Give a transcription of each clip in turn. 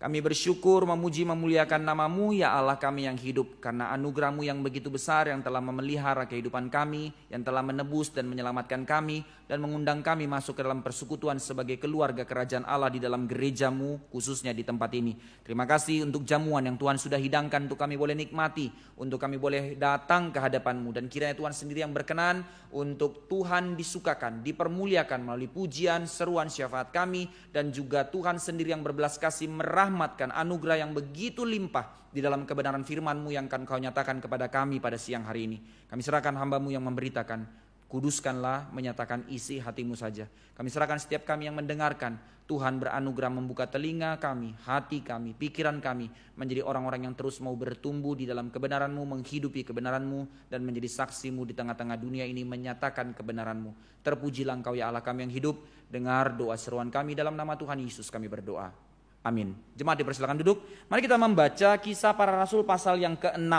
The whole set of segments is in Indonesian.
Kami bersyukur, memuji, memuliakan nama-Mu, ya Allah kami yang hidup. Karena anugerah-Mu yang begitu besar yang telah memelihara kehidupan kami, yang telah menebus dan menyelamatkan kami, dan mengundang kami masuk ke dalam persekutuan sebagai keluarga kerajaan Allah di dalam gereja-Mu, khususnya di tempat ini. Terima kasih untuk jamuan yang Tuhan sudah hidangkan untuk kami boleh nikmati, untuk kami boleh datang ke hadapan-Mu. Dan kiranya Tuhan sendiri yang berkenan untuk Tuhan disukakan, dipermuliakan melalui pujian, seruan, syafaat kami, dan juga Tuhan sendiri yang berbelas kasih merahmatkan anugerah yang begitu limpah di dalam kebenaran firman-Mu yang akan Kau nyatakan kepada kami pada siang hari ini. Kami serahkan hamba-Mu yang memberitakan, kuduskanlah, menyatakan isi hati-Mu saja. Kami serahkan setiap kami yang mendengarkan, Tuhan beranugerah membuka telinga kami, hati kami, pikiran kami, menjadi orang-orang yang terus mau bertumbuh di dalam kebenaran-Mu, menghidupi kebenaran-Mu, dan menjadi saksi-Mu di tengah-tengah dunia ini, menyatakan kebenaran-Mu. Terpujilah Engkau ya Allah kami yang hidup. Dengar doa seruan kami dalam nama Tuhan Yesus kami berdoa. Amin. Jemaat dipersilakan duduk. Mari kita membaca Kisah Para Rasul pasal yang ke-6.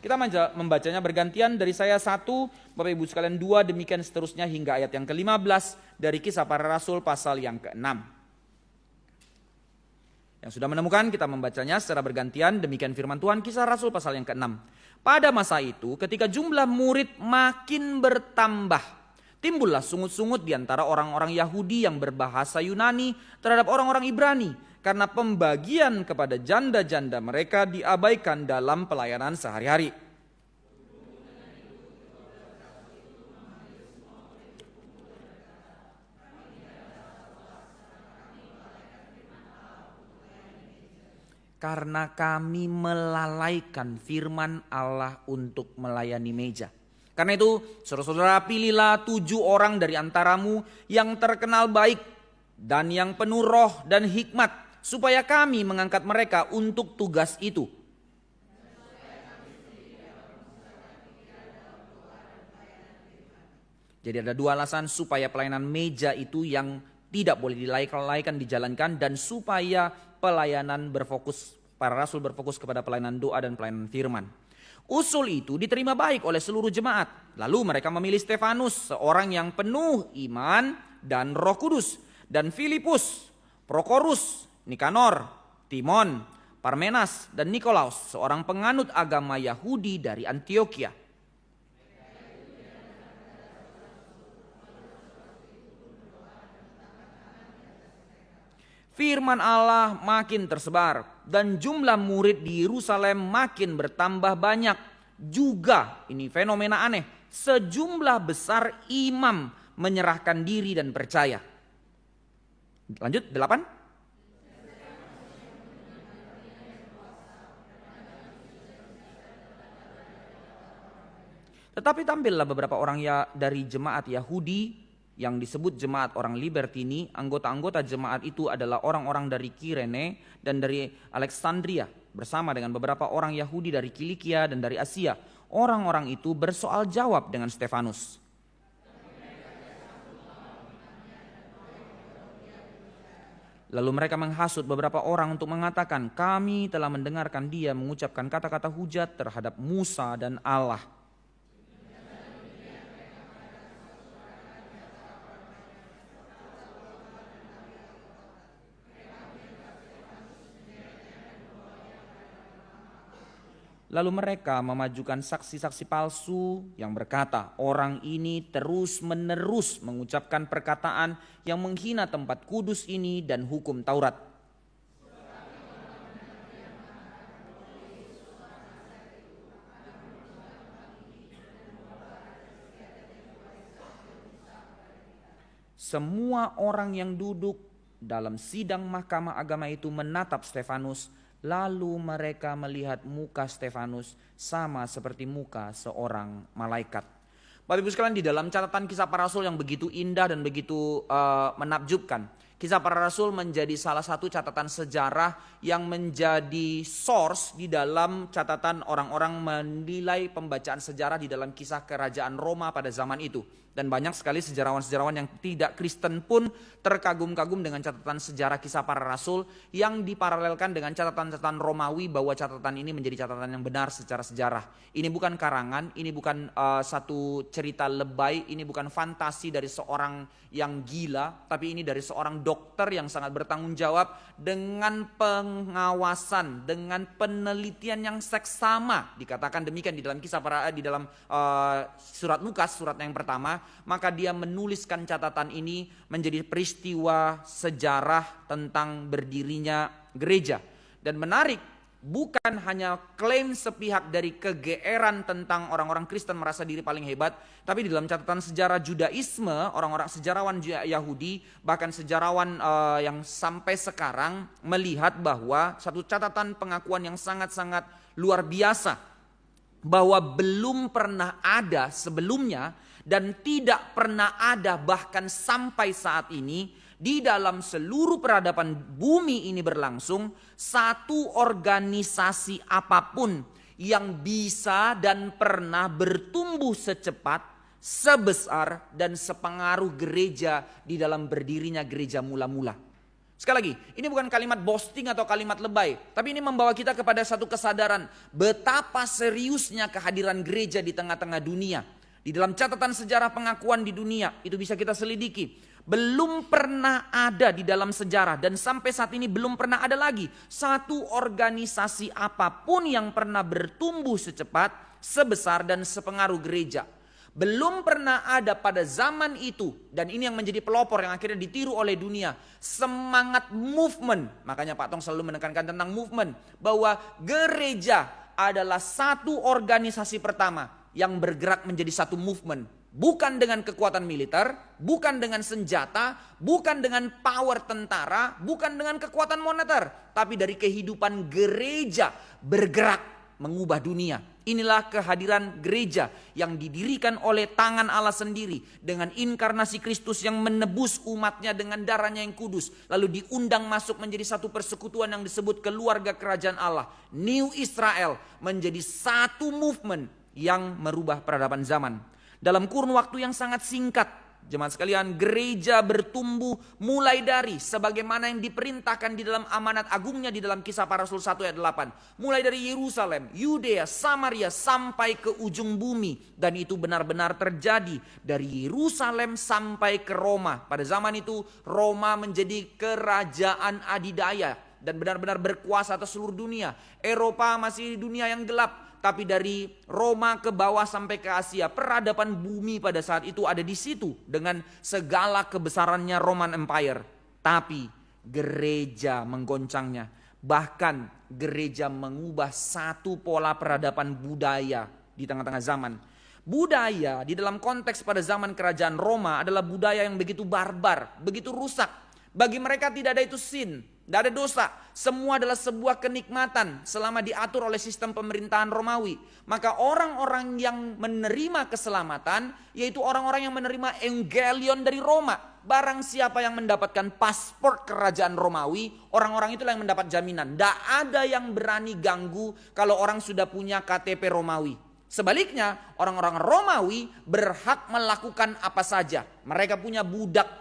Kita membacanya bergantian, dari saya 1, Bapak Ibu sekalian 2, demikian seterusnya hingga ayat yang ke-15 dari Kisah Para Rasul pasal yang ke-6. Yang sudah menemukan kita membacanya secara bergantian, demikian firman Tuhan, Kisah Rasul pasal yang ke-6. Pada masa itu ketika jumlah murid makin bertambah, timbullah sungut-sungut di antara orang-orang Yahudi yang berbahasa Yunani terhadap orang-orang Ibrani, karena pembagian kepada janda-janda mereka diabaikan dalam pelayanan sehari-hari. Karena kami melalaikan firman Allah untuk melayani meja. Karena itu saudara-saudara, pilihlah 7 orang dari antaramu yang terkenal baik dan yang penuh roh dan hikmat, supaya kami mengangkat mereka untuk tugas itu. Jadi ada 2 alasan supaya pelayanan meja itu yang tidak boleh dilaikan dijalankan, dan supaya pelayanan berfokus, para rasul berfokus kepada pelayanan doa dan pelayanan firman. Usul itu diterima baik oleh seluruh jemaat. Lalu mereka memilih Stefanus, seorang yang penuh iman dan Roh Kudus, dan Filipus, Prokorus, Nikanor, Timon, Parmenas, dan Nikolaus, seorang penganut agama Yahudi dari Antioquia. Firman Allah makin tersebar dan jumlah murid di Yerusalem makin bertambah banyak. Juga, ini fenomena aneh, sejumlah besar imam menyerahkan diri dan percaya. Lanjut, 8. Tetapi tampillah beberapa orang dari jemaat Yahudi yang disebut jemaat orang Libertini. Anggota-anggota jemaat itu adalah orang-orang dari Kirene dan dari Alexandria, bersama dengan beberapa orang Yahudi dari Kilikia dan dari Asia. Orang-orang itu bersoal jawab dengan Stefanus. Lalu mereka menghasut beberapa orang untuk mengatakan, kami telah mendengarkan dia mengucapkan kata-kata hujat terhadap Musa dan Allah. Lalu mereka memajukan saksi-saksi palsu yang berkata, orang ini terus-menerus mengucapkan perkataan yang menghina tempat kudus ini dan hukum Taurat. Semua orang yang duduk dalam sidang mahkamah agama itu menatap Stefanus. Lalu mereka melihat muka Stefanus sama seperti muka seorang malaikat. Bapak Ibu sekalian, di dalam catatan Kisah Para Rasul yang begitu indah dan begitu menakjubkan, Kisah Para Rasul menjadi salah satu catatan sejarah yang menjadi source di dalam catatan orang-orang menilai pembacaan sejarah di dalam kisah kerajaan Roma pada zaman itu. Dan banyak sekali sejarawan-sejarawan yang tidak Kristen pun terkagum-kagum dengan catatan sejarah Kisah Para Rasul yang diparalelkan dengan catatan-catatan Romawi, bahwa catatan ini menjadi catatan yang benar secara sejarah. Ini bukan karangan, ini bukan satu cerita lebay, ini bukan fantasi dari seorang yang gila, tapi ini dari seorang dokter yang sangat bertanggung jawab dengan pengawasan, dengan penelitian yang seksama. Dikatakan demikian di dalam surat Lukas, surat yang pertama. Maka dia menuliskan catatan ini menjadi peristiwa sejarah tentang berdirinya gereja. Dan menarik, bukan hanya klaim sepihak dari kegeeran tentang orang-orang Kristen merasa diri paling hebat, tapi di dalam catatan sejarah Judaisme, orang-orang sejarawan Yahudi, bahkan sejarawan yang sampai sekarang melihat bahwa satu catatan pengakuan yang sangat-sangat luar biasa, bahwa belum pernah ada sebelumnya dan tidak pernah ada bahkan sampai saat ini, di dalam seluruh peradaban bumi ini berlangsung, satu organisasi apapun yang bisa dan pernah bertumbuh secepat, sebesar dan sepengaruh gereja di dalam berdirinya gereja mula-mula. Sekali lagi, ini bukan kalimat boasting atau kalimat lebay, tapi ini membawa kita kepada satu kesadaran betapa seriusnya kehadiran gereja di tengah-tengah dunia. Di dalam catatan sejarah pengakuan di dunia, itu bisa kita selidiki. Belum pernah ada di dalam sejarah dan sampai saat ini belum pernah ada lagi satu organisasi apapun yang pernah bertumbuh secepat, sebesar dan sepengaruh gereja. Belum pernah ada pada zaman itu, dan ini yang menjadi pelopor yang akhirnya ditiru oleh dunia, semangat movement. Makanya Pak Tong selalu menekankan tentang movement, bahwa gereja adalah satu organisasi pertama yang bergerak menjadi satu movement. Bukan dengan kekuatan militer, bukan dengan senjata, bukan dengan power tentara, bukan dengan kekuatan moneter, tapi dari kehidupan gereja bergerak mengubah dunia. Inilah kehadiran gereja yang didirikan oleh tangan Allah sendiri dengan inkarnasi Kristus yang menebus umatnya dengan darahnya yang kudus. Lalu diundang masuk menjadi satu persekutuan yang disebut keluarga kerajaan Allah. New Israel menjadi satu movement yang merubah peradaban zaman. Dalam kurun waktu yang sangat singkat, jemaat sekalian, gereja bertumbuh mulai dari sebagaimana yang diperintahkan di dalam amanat agungnya di dalam Kisah Para Rasul 1 ayat 8. Mulai dari Yerusalem, Yudea, Samaria sampai ke ujung bumi. Dan itu benar-benar terjadi dari Yerusalem sampai ke Roma. Pada zaman itu Roma menjadi kerajaan adidaya dan benar-benar berkuasa atas seluruh dunia. Eropa masih dunia yang gelap. Tapi dari Roma ke bawah sampai ke Asia, peradaban bumi pada saat itu ada di situ dengan segala kebesarannya Roman Empire. Tapi gereja menggoncangnya. Bahkan gereja mengubah satu pola peradaban budaya di tengah-tengah zaman. Budaya di dalam konteks pada zaman kerajaan Roma adalah budaya yang begitu barbar, begitu rusak. Bagi mereka tidak ada itu sin. Tidak ada dosa, semua adalah sebuah kenikmatan selama diatur oleh sistem pemerintahan Romawi. Maka orang-orang yang menerima keselamatan, yaitu orang-orang yang menerima evangelion dari Roma. Barang siapa yang mendapatkan paspor kerajaan Romawi, orang-orang itulah yang mendapat jaminan. Tidak ada yang berani ganggu kalau orang sudah punya KTP Romawi. Sebaliknya, orang-orang Romawi berhak melakukan apa saja. Mereka punya budak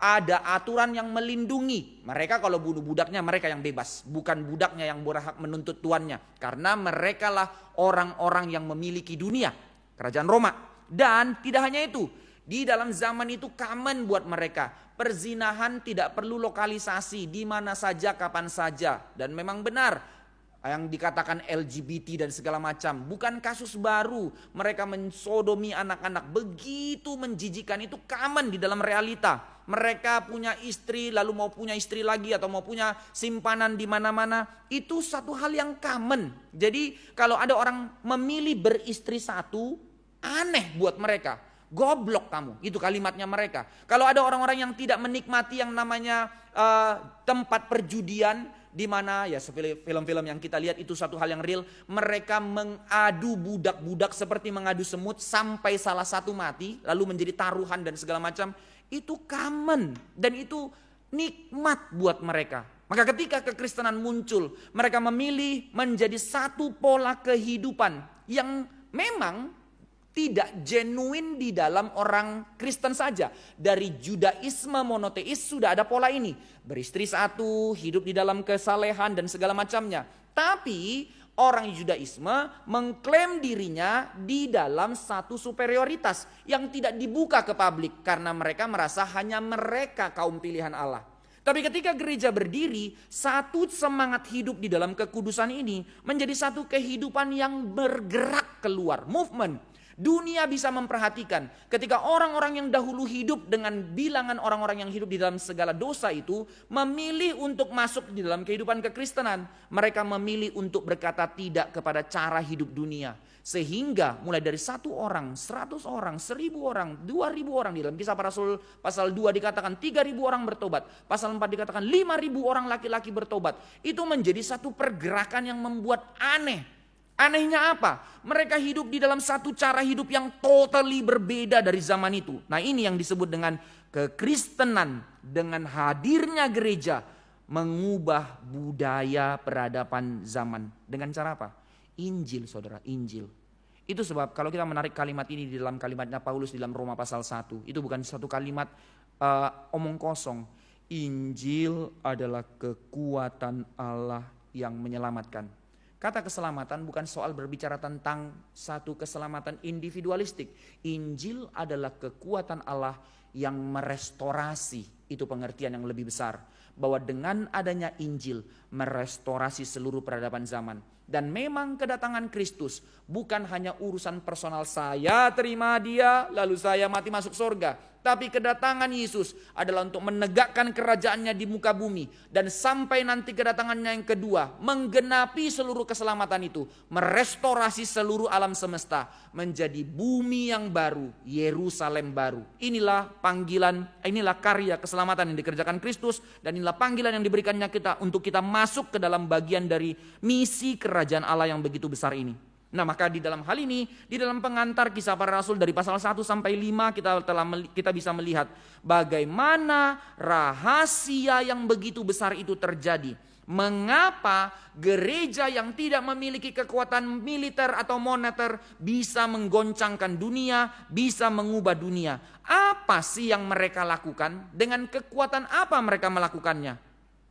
ada aturan yang melindungi. Mereka kalau bunuh budaknya mereka yang bebas. Bukan budaknya yang berhak menuntut tuannya. Karena mereka lah orang-orang yang memiliki dunia. Kerajaan Roma. Dan tidak hanya itu. Di dalam zaman itu common buat mereka. Perzinahan tidak perlu lokalisasi. Di mana saja, kapan saja. Dan memang benar. Yang dikatakan LGBT dan segala macam. Bukan kasus baru. Mereka mensodomi anak-anak. Begitu menjijikan, itu common di dalam realita. Mereka punya istri lalu mau punya istri lagi atau mau punya simpanan di mana-mana. Itu satu hal yang common. Jadi kalau ada orang memilih beristri satu, aneh buat mereka. Goblok kamu, itu kalimatnya mereka. Kalau ada orang-orang yang tidak menikmati yang namanya tempat perjudian, di mana ya film-film yang kita lihat itu satu hal yang real. Mereka mengadu budak-budak seperti mengadu semut sampai salah satu mati lalu menjadi taruhan dan segala macam. Itu common dan itu nikmat buat mereka. Maka ketika kekristenan muncul, mereka memilih menjadi satu pola kehidupan yang memang tidak genuine di dalam orang Kristen saja. Dari Judaisme monoteis sudah ada pola ini. Beristri satu, hidup di dalam kesalehan dan segala macamnya. Tapi orang Judaisme mengklaim dirinya di dalam satu superioritas yang tidak dibuka ke publik. Karena mereka merasa hanya mereka kaum pilihan Allah. Tapi ketika gereja berdiri, satu semangat hidup di dalam kekudusan ini menjadi satu kehidupan yang bergerak keluar, movement. Dunia bisa memperhatikan ketika orang-orang yang dahulu hidup dengan bilangan orang-orang yang hidup di dalam segala dosa itu memilih untuk masuk di dalam kehidupan kekristenan. Mereka memilih untuk berkata tidak kepada cara hidup dunia. Sehingga mulai dari 1 orang, 100 orang, 1000 orang, 2000 orang, di dalam Kisah Para Rasul pasal 2 dikatakan 3000 orang bertobat. Pasal 4 dikatakan 5000 orang laki-laki bertobat. Itu menjadi satu pergerakan yang membuat aneh. Anehnya apa? Mereka hidup di dalam satu cara hidup yang totally berbeda dari zaman itu. Nah, ini yang disebut dengan kekristenan, dengan hadirnya gereja mengubah budaya peradaban zaman. Dengan cara apa? Injil, saudara, Injil. Itu sebab kalau kita menarik kalimat ini di dalam kalimatnya Paulus di dalam Roma pasal 1, itu bukan satu kalimat omong kosong. Injil adalah kekuatan Allah yang menyelamatkan. Kata keselamatan bukan soal berbicara tentang satu keselamatan individualistik. Injil adalah kekuatan Allah yang merestorasi. Itu pengertian yang lebih besar. Bahwa dengan adanya Injil merestorasi seluruh peradaban zaman. Dan memang kedatangan Kristus bukan hanya urusan personal, saya terima dia lalu saya mati masuk surga. Tapi kedatangan Yesus adalah untuk menegakkan kerajaannya di muka bumi. Dan sampai nanti kedatangannya yang kedua menggenapi seluruh keselamatan itu. Merestorasi seluruh alam semesta menjadi bumi yang baru, Yerusalem baru. Inilah panggilan, inilah karya keselamatan yang dikerjakan Kristus. Dan inilah panggilan yang diberikannya kita untuk kita masuk ke dalam bagian dari misi kerajaan Allah yang begitu besar ini. Nah, maka di dalam hal ini, di dalam pengantar Kisah Para Rasul dari pasal 1 sampai 5 kita bisa melihat bagaimana rahasia yang begitu besar itu terjadi. Mengapa gereja yang tidak memiliki kekuatan militer atau moneter bisa menggoncangkan dunia, bisa mengubah dunia. Apa sih yang mereka lakukan? Dengan kekuatan apa mereka melakukannya?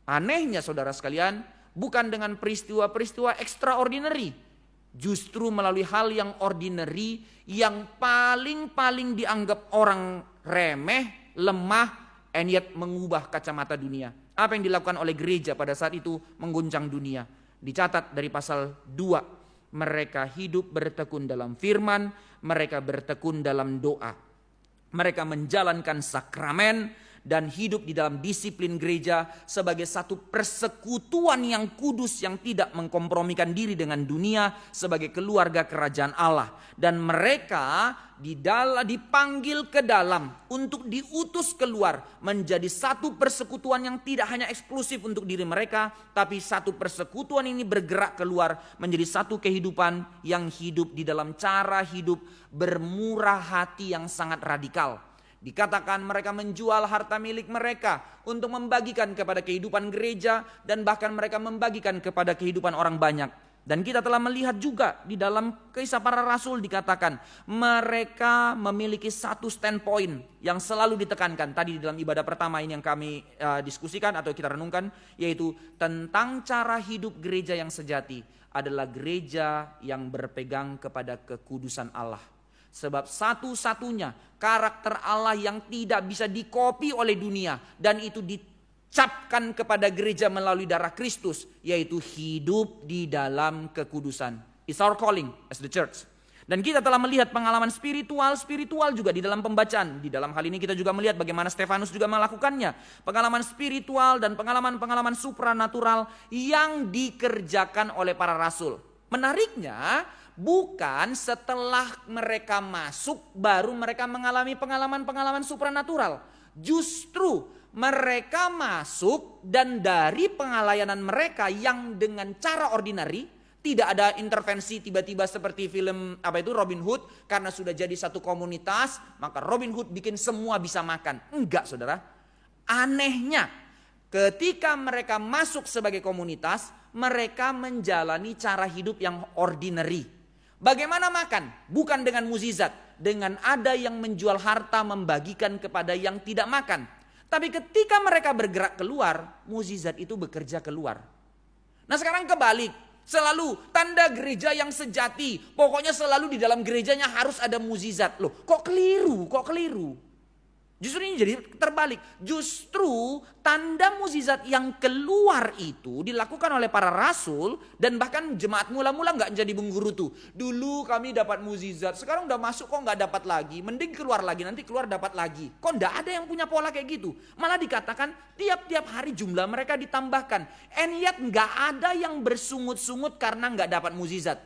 Anehnya saudara sekalian, bukan dengan peristiwa-peristiwa extraordinary. Justru melalui hal yang ordinary, yang paling dianggap orang remeh, lemah, and yet mengubah kacamata dunia. Apa yang dilakukan oleh gereja pada saat itu mengguncang dunia. Dicatat dari pasal 2, mereka hidup bertekun dalam firman, mereka bertekun dalam doa. Mereka menjalankan sakramen dan hidup di dalam disiplin gereja sebagai satu persekutuan yang kudus yang tidak mengkompromikan diri dengan dunia sebagai keluarga kerajaan Allah. Dan mereka dipanggil ke dalam untuk diutus keluar menjadi satu persekutuan yang tidak hanya eksklusif untuk diri mereka, tapi satu persekutuan ini bergerak keluar menjadi satu kehidupan yang hidup di dalam cara hidup bermurah hati yang sangat radikal. Dikatakan mereka menjual harta milik mereka untuk membagikan kepada kehidupan gereja dan bahkan mereka membagikan kepada kehidupan orang banyak. Dan kita telah melihat juga di dalam Kisah Para Rasul dikatakan mereka memiliki satu standpoint yang selalu ditekankan. Tadi di dalam ibadah pertama ini yang kami diskusikan atau kita renungkan, yaitu tentang cara hidup gereja yang sejati adalah gereja yang berpegang kepada kekudusan Allah. Sebab satu-satunya karakter Allah yang tidak bisa dikopi oleh dunia dan itu dicapkan kepada gereja melalui darah Kristus, yaitu hidup di dalam kekudusan. It's our calling as the church. Dan kita telah melihat pengalaman spiritual juga di dalam pembacaan. Di dalam hal ini kita juga melihat bagaimana Stefanus juga melakukannya. Pengalaman spiritual dan pengalaman-pengalaman supranatural yang dikerjakan oleh para rasul. Menariknya, bukan setelah mereka masuk baru mereka mengalami pengalaman-pengalaman supranatural. Justru mereka masuk dan dari pengalayanan mereka yang dengan cara ordinary, tidak ada intervensi tiba-tiba seperti film Robin Hood, karena sudah jadi satu komunitas maka Robin Hood bikin semua bisa makan. Enggak, saudara. Anehnya, ketika mereka masuk sebagai komunitas, mereka menjalani cara hidup yang ordinary. Bagaimana makan? Bukan dengan mukjizat, dengan ada yang menjual harta membagikan kepada yang tidak makan. Tapi ketika mereka bergerak keluar, mukjizat itu bekerja keluar. Nah, sekarang kebalik. Selalu tanda gereja yang sejati, pokoknya selalu di dalam gerejanya harus ada mukjizat. Loh, kok keliru? Justru ini jadi terbalik. Justru tanda mukjizat yang keluar itu dilakukan oleh para rasul. Dan bahkan jemaat mula-mula gak jadi menggerutu. Dulu kami dapat mukjizat, sekarang udah masuk kok gak dapat lagi. Mending keluar lagi, nanti keluar dapat lagi. Kok gak ada yang punya pola kayak gitu. Malah dikatakan tiap-tiap hari jumlah mereka ditambahkan. And yet gak ada yang bersungut-sungut karena gak dapat mukjizat.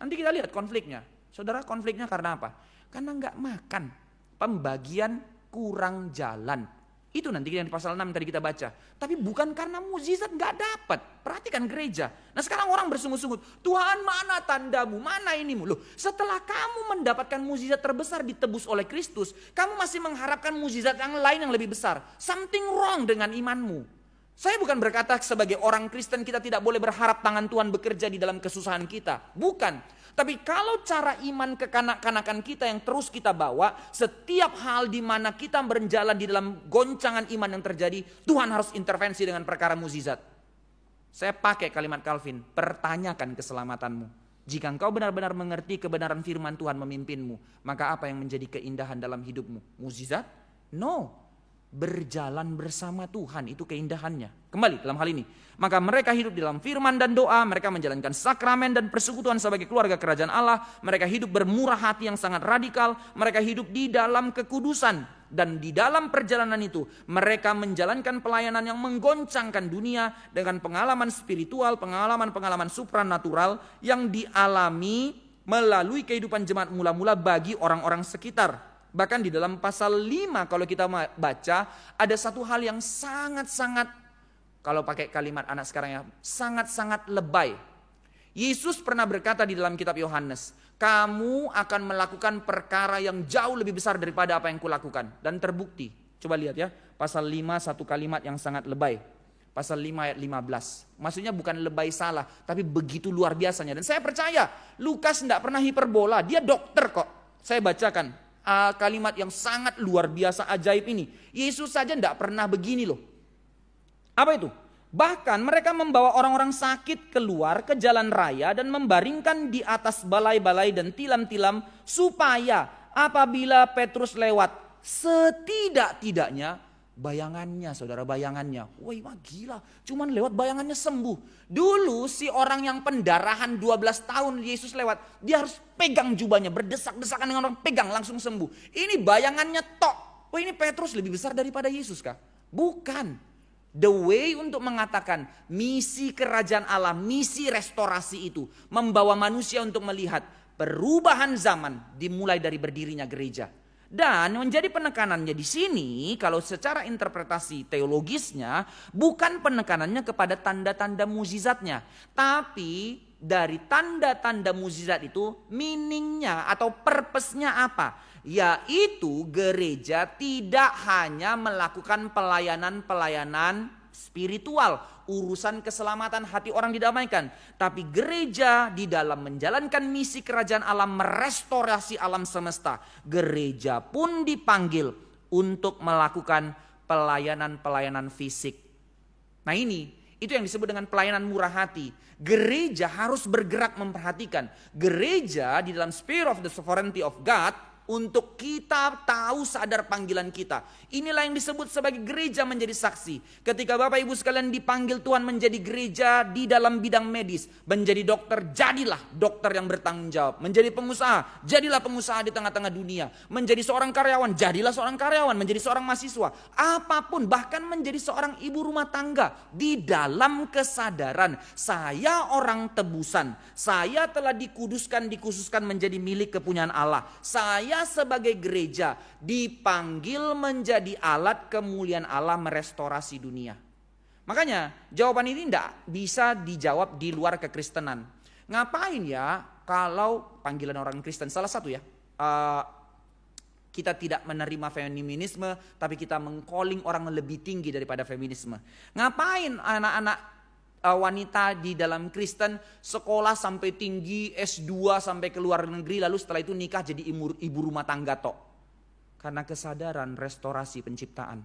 Nanti kita lihat konfliknya. Saudara, konfliknya karena apa? Karena gak makan. Pembagian kurang jalan. Itu nanti yang di pasal 6 tadi kita baca. Tapi bukan karena mukjizat gak dapat. Perhatikan gereja. Nah sekarang orang bersungut-sungut. Tuhan mana tandamu, mana inimu. Loh, setelah kamu mendapatkan mukjizat terbesar ditebus oleh Kristus. Kamu masih mengharapkan mukjizat yang lain yang lebih besar. Something wrong dengan imanmu. Saya bukan berkata sebagai orang Kristen kita tidak boleh berharap tangan Tuhan bekerja di dalam kesusahan kita. Bukan. Tapi kalau cara iman kekanak-kanakan kita yang terus kita bawa, setiap hal di mana kita berjalan di dalam goncangan iman yang terjadi, Tuhan harus intervensi dengan perkara mukjizat. Saya pakai kalimat Calvin, pertanyakan keselamatanmu. Jika engkau benar-benar mengerti kebenaran firman Tuhan memimpinmu, maka apa yang menjadi keindahan dalam hidupmu? Mukjizat? No. Berjalan bersama Tuhan, itu keindahannya. Kembali dalam hal ini, maka mereka hidup dalam firman dan doa, mereka menjalankan sakramen dan persekutuan sebagai keluarga kerajaan Allah, mereka hidup bermurah hati yang sangat radikal, mereka hidup di dalam kekudusan, dan di dalam perjalanan itu mereka menjalankan pelayanan yang menggoncangkan dunia dengan pengalaman spiritual, pengalaman supranatural yang dialami melalui kehidupan jemaat mula-mula bagi orang-orang sekitar. Bahkan di dalam pasal 5 kalau kita baca ada satu hal yang sangat-sangat, kalau pakai kalimat anak sekarang ya, sangat-sangat lebay. Yesus pernah berkata di dalam kitab Yohanes, kamu akan melakukan perkara yang jauh lebih besar daripada apa yang kulakukan. Dan terbukti, coba lihat ya, pasal 5 satu kalimat yang sangat lebay. Pasal 5 ayat 15. Maksudnya bukan lebay salah, tapi begitu luar biasanya. Dan saya percaya Lukas tidak pernah hiperbola, dia dokter kok. Saya bacakan kalimat yang sangat luar biasa ajaib ini. Yesus saja tidak pernah begini loh. Apa itu? Bahkan mereka membawa orang-orang sakit keluar ke jalan raya dan membaringkan di atas balai-balai dan tilam-tilam supaya apabila Petrus lewat setidak-tidaknya bayangannya, saudara, bayangannya. Wah gila, cuman lewat bayangannya sembuh. Dulu si orang yang pendarahan 12 tahun Yesus lewat, dia harus pegang jubahnya, berdesak-desakan dengan orang, pegang langsung sembuh. Ini bayangannya tok. Wah ini Petrus lebih besar daripada Yesus kah? Bukan. The way untuk mengatakan misi kerajaan Allah, misi restorasi itu membawa manusia untuk melihat perubahan zaman dimulai dari berdirinya gereja. Dan menjadi penekanannya di sini, kalau secara interpretasi teologisnya, bukan penekanannya kepada tanda-tanda mukjizatnya, tapi dari tanda-tanda mukjizat itu meaningnya atau purpose-nya apa? Yaitu gereja tidak hanya melakukan pelayanan-pelayanan spiritual, urusan keselamatan hati orang didamaikan, tapi gereja di dalam menjalankan misi kerajaan Allah, merestorasi alam semesta, gereja pun dipanggil untuk melakukan pelayanan-pelayanan fisik. Nah ini, itu yang disebut dengan pelayanan murah hati. Gereja harus bergerak memperhatikan. Gereja di dalam sphere of the sovereignty of God, untuk kita tahu sadar panggilan kita. Inilah yang disebut sebagai gereja menjadi saksi. Ketika Bapak Ibu sekalian dipanggil Tuhan menjadi gereja di dalam bidang medis, menjadi dokter, jadilah dokter yang bertanggung jawab. Menjadi pengusaha, jadilah pengusaha di tengah-tengah dunia. Menjadi seorang karyawan, jadilah seorang karyawan. Menjadi seorang mahasiswa, apapun, bahkan menjadi seorang ibu rumah tangga. Di dalam kesadaran, saya orang tebusan. Saya telah dikhususkan menjadi milik kepunyaan Allah. Saya sebagai gereja dipanggil menjadi alat kemuliaan Allah merestorasi dunia. Makanya jawaban ini tidak bisa dijawab di luar kekristenan. Ngapain ya kalau panggilan orang Kristen, salah satu ya, kita tidak menerima feminisme, tapi kita meng-calling orang lebih tinggi daripada feminisme. Ngapain anak-anak wanita di dalam Kristen sekolah sampai tinggi, S2 sampai ke luar negeri, lalu setelah itu nikah jadi ibu rumah tangga tok? Karena kesadaran restorasi penciptaan.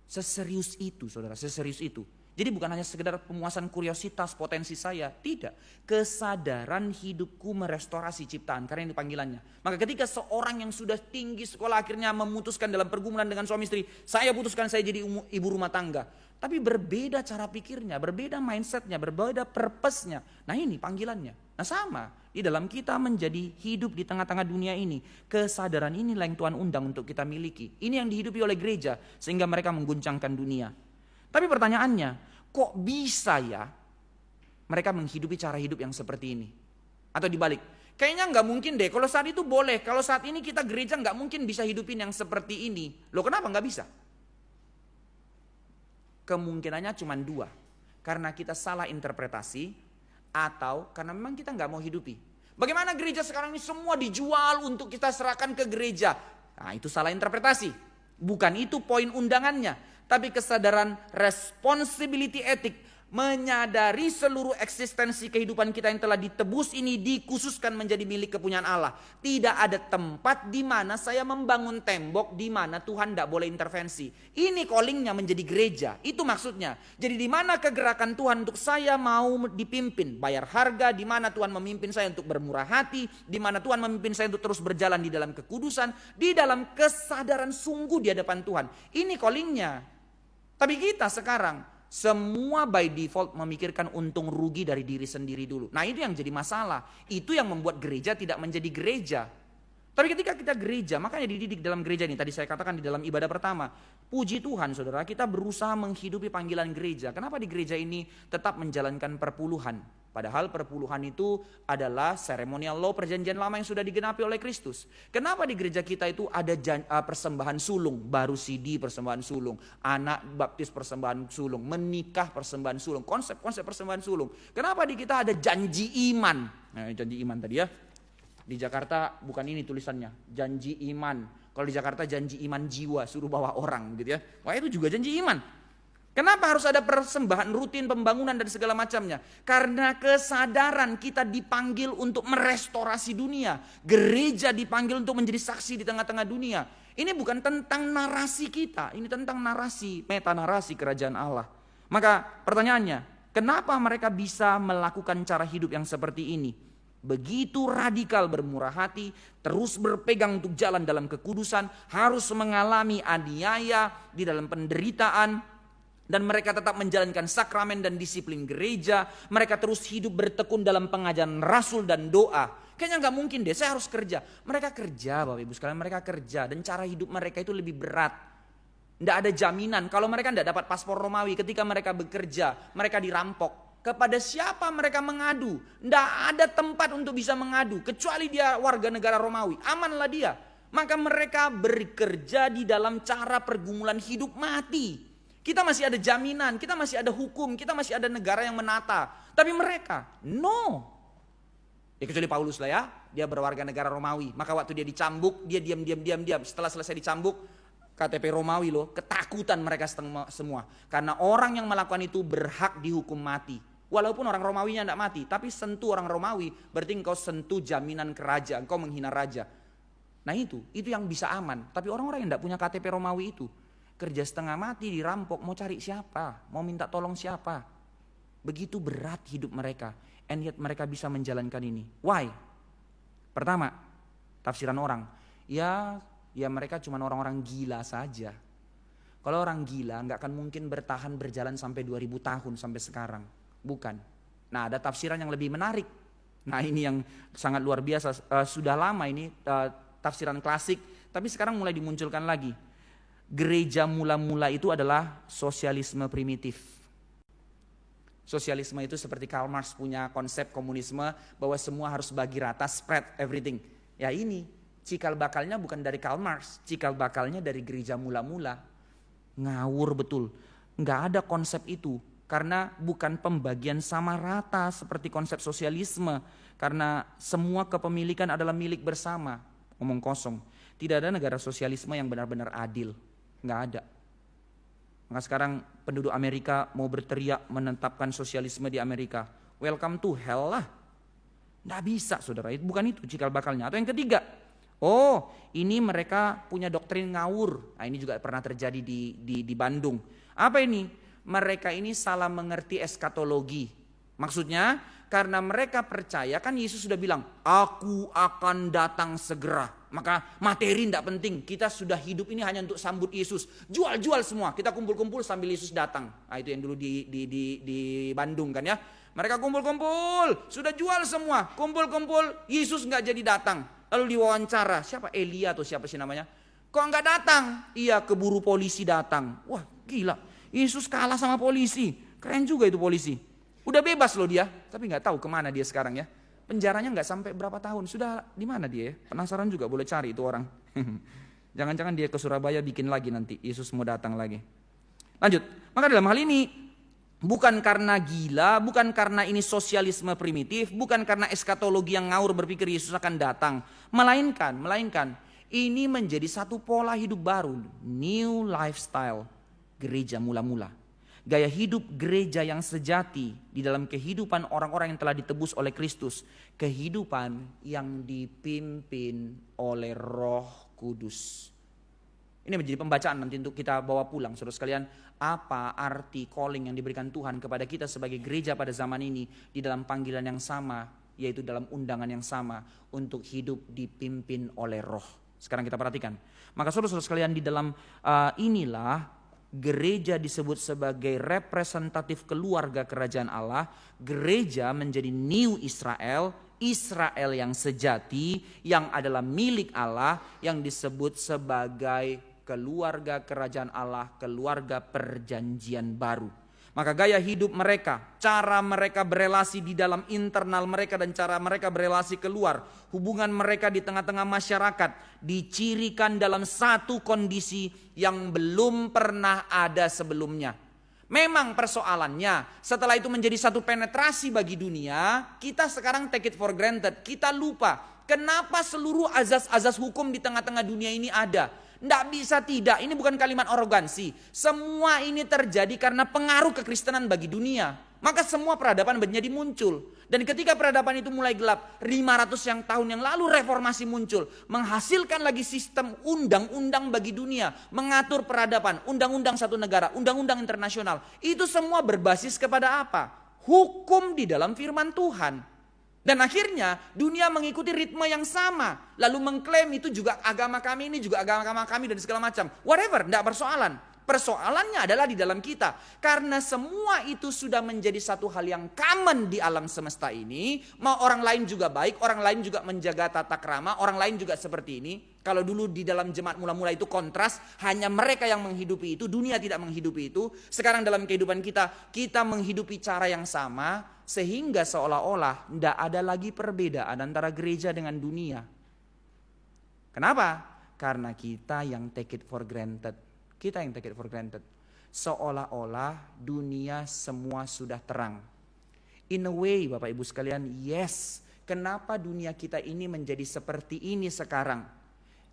Seserius itu saudara, seserius itu. Jadi bukan hanya sekedar pemuasan kuriositas, potensi saya. Tidak. Kesadaran hidupku merestorasi ciptaan. Karena ini panggilannya. Maka ketika seorang yang sudah tinggi sekolah akhirnya memutuskan dalam pergumulan dengan suami istri. Saya putuskan saya jadi ibu rumah tangga. Tapi berbeda cara pikirnya, berbeda mindsetnya, berbeda purpose-nya. Nah ini panggilannya. Nah sama. Di dalam kita menjadi hidup di tengah-tengah dunia ini. Kesadaran inilah yang Tuhan undang untuk kita miliki. Ini yang dihidupi oleh gereja. Sehingga mereka mengguncangkan dunia. Tapi pertanyaannya, kok bisa ya mereka menghidupi cara hidup yang seperti ini? Atau dibalik, kayaknya nggak mungkin deh, kalau saat itu boleh, kalau saat ini kita gereja nggak mungkin bisa hidupin yang seperti ini. Loh kenapa nggak bisa? Kemungkinannya cuma dua, karena kita salah interpretasi, atau karena memang kita nggak mau hidupi. Bagaimana gereja sekarang ini semua dijual untuk kita serahkan ke gereja? Nah itu salah interpretasi, bukan itu poin undangannya. Tapi kesadaran responsibility etik, menyadari seluruh eksistensi kehidupan kita yang telah ditebus ini dikhususkan menjadi milik kepunyaan Allah. Tidak ada tempat di mana saya membangun tembok di mana Tuhan tidak boleh intervensi. Ini callingnya menjadi gereja, itu maksudnya. Jadi di mana kegerakan Tuhan untuk saya mau dipimpin, bayar harga, di mana Tuhan memimpin saya untuk bermurah hati, di mana Tuhan memimpin saya untuk terus berjalan di dalam kekudusan, di dalam kesadaran sungguh di hadapan Tuhan. Ini callingnya. Tapi kita sekarang semua by default memikirkan untung rugi dari diri sendiri dulu. Nah itu yang jadi masalah. Itu yang membuat gereja tidak menjadi gereja. Tapi ketika kita gereja, makanya dididik dalam gereja ini. Tadi saya katakan di dalam ibadah pertama. Puji Tuhan saudara, kita berusaha menghidupi panggilan gereja. Kenapa di gereja ini tetap menjalankan perpuluhan? Padahal perpuluhan itu adalah seremonial law perjanjian lama yang sudah digenapi oleh Kristus. Kenapa di gereja kita itu ada persembahan sulung, baru CD persembahan sulung, anak baptis persembahan sulung, menikah persembahan sulung, konsep-konsep persembahan sulung. Kenapa di kita ada janji iman? Nah, janji iman tadi ya. Di Jakarta bukan ini tulisannya, janji iman. Kalau di Jakarta janji iman jiwa, suruh bawa orang gitu ya. Wah itu juga janji iman. Kenapa harus ada persembahan rutin, pembangunan dan segala macamnya? Karena kesadaran kita dipanggil untuk merestorasi dunia. Gereja dipanggil untuk menjadi saksi di tengah-tengah dunia. Ini bukan tentang narasi kita, ini tentang narasi, meta narasi kerajaan Allah. Maka pertanyaannya, kenapa mereka bisa melakukan cara hidup yang seperti ini? Begitu radikal bermurah hati, terus berpegang untuk jalan dalam kekudusan, harus mengalami aniaya di dalam penderitaan, dan mereka tetap menjalankan sakramen dan disiplin gereja. Mereka terus hidup bertekun dalam pengajaran rasul dan doa. Kayaknya gak mungkin deh, saya harus kerja. Mereka kerja Bapak Ibu sekalian, mereka kerja. Dan cara hidup mereka itu lebih berat. Tidak ada jaminan, kalau mereka tidak dapat paspor Romawi ketika mereka bekerja, mereka dirampok. Kepada siapa mereka mengadu? Tidak ada tempat untuk bisa mengadu, kecuali dia warga negara Romawi, amanlah dia. Maka mereka bekerja di dalam cara pergumulan hidup mati. Kita masih ada jaminan, kita masih ada hukum, kita masih ada negara yang menata. Tapi mereka, no. Ya kecuali Paulus lah ya, dia berwarga negara Romawi. Maka waktu dia dicambuk, dia diam. Setelah selesai dicambuk, KTP Romawi loh, ketakutan mereka semua. Karena orang yang melakukan itu berhak dihukum mati. Walaupun orang Romawinya tidak mati, tapi sentuh orang Romawi, berarti engkau sentuh jaminan kerajaan, engkau menghina raja. Nah itu yang bisa aman. Tapi orang-orang yang tidak punya KTP Romawi itu, kerja setengah mati, dirampok, mau cari siapa? Mau minta tolong siapa? Begitu berat hidup mereka. And yet mereka bisa menjalankan ini. Why? Pertama, tafsiran orang. Ya mereka cuma orang-orang gila saja. Kalau orang gila gak akan mungkin berjalan sampai 2000 tahun sampai sekarang. Bukan. Nah ada tafsiran yang lebih menarik. Nah ini yang sangat luar biasa. Sudah lama ini tafsiran klasik. Tapi sekarang mulai dimunculkan lagi. Gereja mula-mula itu adalah sosialisme primitif. Sosialisme itu seperti Karl Marx punya konsep komunisme bahwa semua harus bagi rata, spread everything. Ya ini cikal bakalnya bukan dari Karl Marx, cikal bakalnya dari gereja mula-mula. Ngawur betul, nggak ada konsep itu karena bukan pembagian sama rata seperti konsep sosialisme. Karena semua kepemilikan adalah milik bersama, omong kosong. Tidak ada negara sosialisme yang benar-benar adil. Nggak ada. Maka sekarang penduduk Amerika mau berteriak menetapkan sosialisme di Amerika. Welcome to hell lah. Nggak bisa saudara, bukan itu cikal bakalnya. Atau yang ketiga, ini mereka punya doktrin ngawur. Nah ini juga pernah terjadi di Bandung. Apa ini? mereka ini salah mengerti eskatologi. Maksudnya karena mereka percaya, kan Yesus sudah bilang, aku akan datang segera. Maka materi tidak penting, kita sudah hidup ini hanya untuk sambut Yesus. Jual-jual semua, kita kumpul-kumpul sambil Yesus datang. Nah, itu yang dulu di Bandung kan ya. Mereka kumpul-kumpul, sudah jual semua, kumpul-kumpul, Yesus nggak jadi datang. Lalu diwawancara, siapa? Elia atau siapa sih namanya? Kok nggak datang? Iya, keburu polisi datang. Wah gila, Yesus kalah sama polisi. Keren juga itu polisi. Udah bebas loh dia, tapi nggak tahu kemana dia sekarang ya. Penjaranya nggak sampai berapa tahun, sudah di mana dia ya? Penasaran juga, boleh cari itu orang. Jangan-jangan dia ke Surabaya bikin lagi nanti, Yesus mau datang lagi. Lanjut, maka dalam hal ini bukan karena gila, bukan karena ini sosialisme primitif, bukan karena eskatologi yang ngawur berpikir Yesus akan datang. Melainkan ini menjadi satu pola hidup baru, new lifestyle gereja mula-mula. Gaya hidup gereja yang sejati di dalam kehidupan orang-orang yang telah ditebus oleh Kristus. Kehidupan yang dipimpin oleh Roh Kudus. Ini menjadi pembacaan nanti untuk kita bawa pulang, saudara sekalian. Apa arti calling yang diberikan Tuhan kepada kita sebagai gereja pada zaman ini di dalam panggilan yang sama, yaitu dalam undangan yang sama untuk hidup dipimpin oleh Roh. Sekarang kita perhatikan. Maka saudara-saudara sekalian, di dalam inilah gereja disebut sebagai representatif keluarga kerajaan Allah. Gereja menjadi New Israel, Israel yang sejati, yang adalah milik Allah, yang disebut sebagai keluarga kerajaan Allah, keluarga perjanjian baru. Maka gaya hidup mereka, cara mereka berelasi di dalam internal mereka dan cara mereka berelasi keluar, hubungan mereka di tengah-tengah masyarakat dicirikan dalam satu kondisi yang belum pernah ada sebelumnya. Memang persoalannya setelah itu menjadi satu penetrasi bagi dunia, kita sekarang take it for granted. Kita lupa kenapa seluruh azas-azas hukum di tengah-tengah dunia ini ada. Tidak bisa tidak, ini bukan kalimat arogansi. Semua ini terjadi karena pengaruh kekristenan bagi dunia. Maka semua peradaban menjadi muncul. Dan ketika peradaban itu mulai gelap, 500 tahun yang lalu reformasi muncul. Menghasilkan lagi sistem undang-undang bagi dunia. Mengatur peradaban, undang-undang satu negara, undang-undang internasional. Itu semua berbasis kepada apa? Hukum di dalam firman Tuhan. Dan akhirnya dunia mengikuti ritme yang sama. Lalu mengklaim itu juga agama kami, ini juga agama kami dan segala macam. Whatever, tidak persoalan. Persoalannya adalah di dalam kita. Karena semua itu sudah menjadi satu hal yang common di alam semesta ini. Mau orang lain juga baik, orang lain juga menjaga tata krama, orang lain juga seperti ini. Kalau dulu di dalam jemaat mula-mula itu kontras, hanya mereka yang menghidupi itu, dunia tidak menghidupi itu. Sekarang dalam kehidupan kita menghidupi cara yang sama. Sehingga seolah-olah tidak ada lagi perbedaan antara gereja dengan dunia. Kenapa? Karena kita yang take it for granted. Kita yang take it for granted. Seolah-olah dunia semua sudah terang. In a way Bapak Ibu sekalian, yes. Kenapa dunia kita ini menjadi seperti ini sekarang?